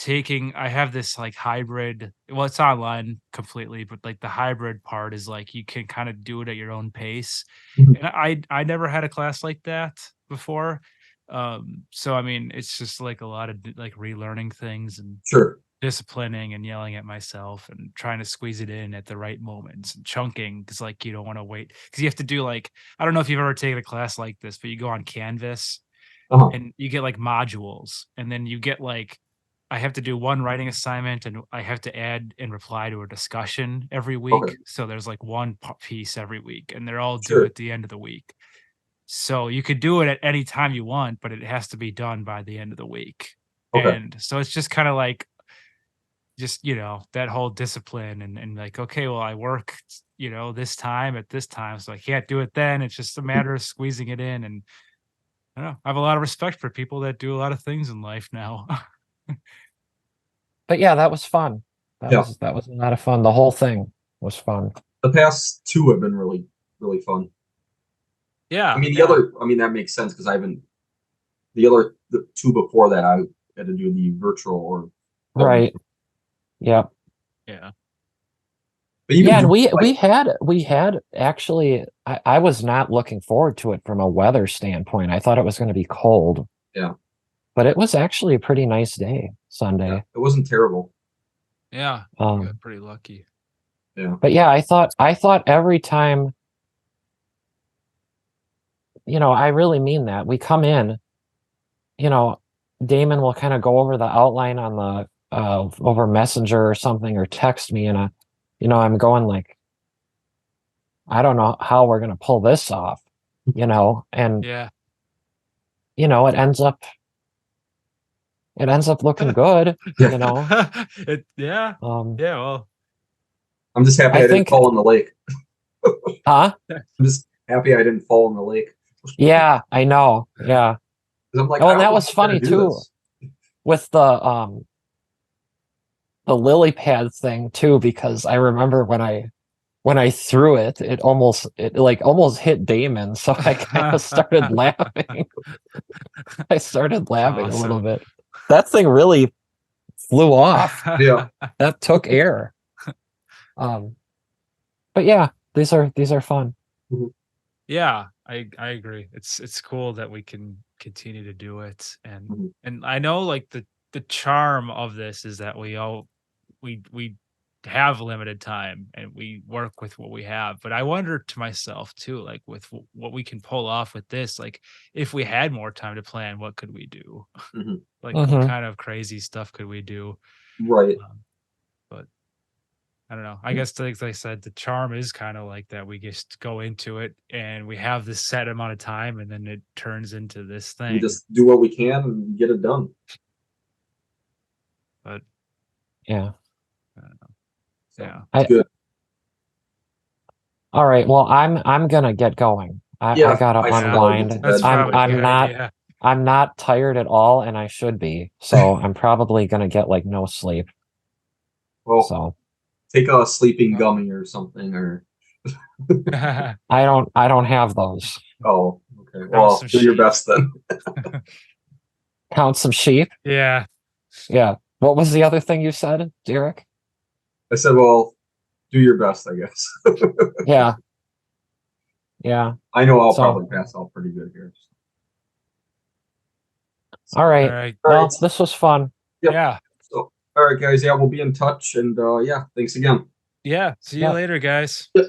[SPEAKER 2] I have this like hybrid, well, it's online completely, but like the hybrid part is like you can kind of do it at your own pace.
[SPEAKER 1] Mhm.
[SPEAKER 2] And I never had a class like that before. So I mean, it's just like a lot of like relearning things and
[SPEAKER 1] Sure.
[SPEAKER 2] disciplining and yelling at myself and trying to squeeze it in at the right moments and chunking because like you don't want to wait because you have to do like, I don't know if you've ever taken a class like this, but you go on Canvas and you get like modules, and then you get like I have to do one writing assignment, and I have to add and reply to a discussion every week.
[SPEAKER 1] Okay.
[SPEAKER 2] So there's like one piece every week, and they're all due
[SPEAKER 1] Sure.
[SPEAKER 2] at the end of the week. So you could do it at any time you want, but it has to be done by the end of the week.
[SPEAKER 1] Okay.
[SPEAKER 2] And so it's just kind of like, just, that whole discipline and like, okay, well, I work, this time at this time, so I can't do it then. It's just a matter of squeezing it in. And I don't know. I have a lot of respect for people that do a lot of things in life now.
[SPEAKER 4] But yeah, that was fun.
[SPEAKER 1] Yeah.
[SPEAKER 4] That was a lot of fun. The whole thing was fun.
[SPEAKER 1] The past two have been really, really fun.
[SPEAKER 2] Yeah.
[SPEAKER 1] I mean,
[SPEAKER 2] yeah.
[SPEAKER 1] that makes sense because the two before that, I had to do the virtual or.
[SPEAKER 4] Right. Yeah.
[SPEAKER 2] Yeah.
[SPEAKER 1] But even
[SPEAKER 4] Yeah, and
[SPEAKER 1] doing,
[SPEAKER 4] we had actually I was not looking forward to it from a weather standpoint. I thought it was going to be cold.
[SPEAKER 1] Yeah.
[SPEAKER 4] But it was actually a pretty nice day, Sunday.
[SPEAKER 1] it wasn't terrible.
[SPEAKER 2] Yeah. You
[SPEAKER 4] Um,
[SPEAKER 2] got pretty lucky.
[SPEAKER 1] Yeah.
[SPEAKER 4] but yeah, I thought every time, I really mean that. We come in, Damon will kind of go over the outline on the over Messenger or something, or text me, and I'm going like, I don't know how we're gonna pull this off, and
[SPEAKER 2] Yeah.
[SPEAKER 4] it ends up looking good,
[SPEAKER 1] Yeah.
[SPEAKER 2] Yeah.
[SPEAKER 4] Um,
[SPEAKER 2] Yeah. Well,
[SPEAKER 1] I'm just happy
[SPEAKER 4] I
[SPEAKER 1] I didn't
[SPEAKER 4] think-
[SPEAKER 1] fall in the lake.
[SPEAKER 4] huh?
[SPEAKER 1] I'm just happy I didn't fall in the lake.
[SPEAKER 4] Yeah, I know. Yeah.
[SPEAKER 1] 'Cause I'm like,
[SPEAKER 4] Oh,
[SPEAKER 1] I
[SPEAKER 4] and
[SPEAKER 1] don't
[SPEAKER 4] that
[SPEAKER 1] know
[SPEAKER 4] was
[SPEAKER 1] if I'm gonna
[SPEAKER 4] funny
[SPEAKER 1] do
[SPEAKER 4] too.
[SPEAKER 1] this.
[SPEAKER 4] With the lily pad thing too, because I remember when I threw it, it almost hit Damon, so I kind of started laughing. I started laughing a little
[SPEAKER 2] Awesome.
[SPEAKER 4] bit. That thing really flew off.
[SPEAKER 1] Yeah.
[SPEAKER 4] That took air. But yeah, these are fun.
[SPEAKER 2] Yeah, I agree. It's cool that we can continue to do it, and
[SPEAKER 1] Mhm.
[SPEAKER 2] and I know like the charm of this is that we have limited time and we work with what we have. But I wonder to myself too, like with what we can pull off with this, like if we had more time to plan, what could we do?
[SPEAKER 1] Mhm.
[SPEAKER 2] Like what
[SPEAKER 4] Mhm.
[SPEAKER 2] kind of crazy stuff could we do?
[SPEAKER 1] Right.
[SPEAKER 2] But I don't know. I guess, like I said, the charm is kind of like that. We just go into it and we have this set amount of time, and then it turns into this
[SPEAKER 1] We
[SPEAKER 2] thing.
[SPEAKER 1] just do what we can and get it done.
[SPEAKER 2] But
[SPEAKER 4] Yeah.
[SPEAKER 2] I don't know.
[SPEAKER 1] So,
[SPEAKER 2] Yeah.
[SPEAKER 1] it's good.
[SPEAKER 4] All right. Well, I'm gonna get going. I
[SPEAKER 1] Yeah,
[SPEAKER 4] gotta
[SPEAKER 1] I should
[SPEAKER 2] probably
[SPEAKER 1] get to
[SPEAKER 4] unwind.
[SPEAKER 1] bed.
[SPEAKER 2] That's
[SPEAKER 4] I'm
[SPEAKER 2] probably a good
[SPEAKER 4] not
[SPEAKER 2] idea.
[SPEAKER 4] I'm not tired at all, and I should be. So I'm probably gonna get like no sleep.
[SPEAKER 1] Well,
[SPEAKER 4] So
[SPEAKER 1] take a sleeping gummy or something, or
[SPEAKER 4] I don't have those.
[SPEAKER 1] oh, okay. Well,
[SPEAKER 2] some
[SPEAKER 1] do your
[SPEAKER 2] sheep.
[SPEAKER 1] best then.
[SPEAKER 4] Count some sheep.
[SPEAKER 2] Yeah.
[SPEAKER 4] Yeah. What was the other thing you said, Derek?
[SPEAKER 1] I said, well, do your best, I guess.
[SPEAKER 4] Yeah. Yeah.
[SPEAKER 1] I know I'll
[SPEAKER 4] So-
[SPEAKER 1] probably pass out pretty good here.
[SPEAKER 4] All right.
[SPEAKER 2] All right.
[SPEAKER 4] Well,
[SPEAKER 1] Alright.
[SPEAKER 4] this was fun.
[SPEAKER 1] Yep.
[SPEAKER 2] Yeah.
[SPEAKER 1] So, all right, guys. Yeah, we'll be in touch, and yeah, thanks again.
[SPEAKER 2] Yeah. See you
[SPEAKER 4] Yeah.
[SPEAKER 2] later, guys.
[SPEAKER 1] Yep.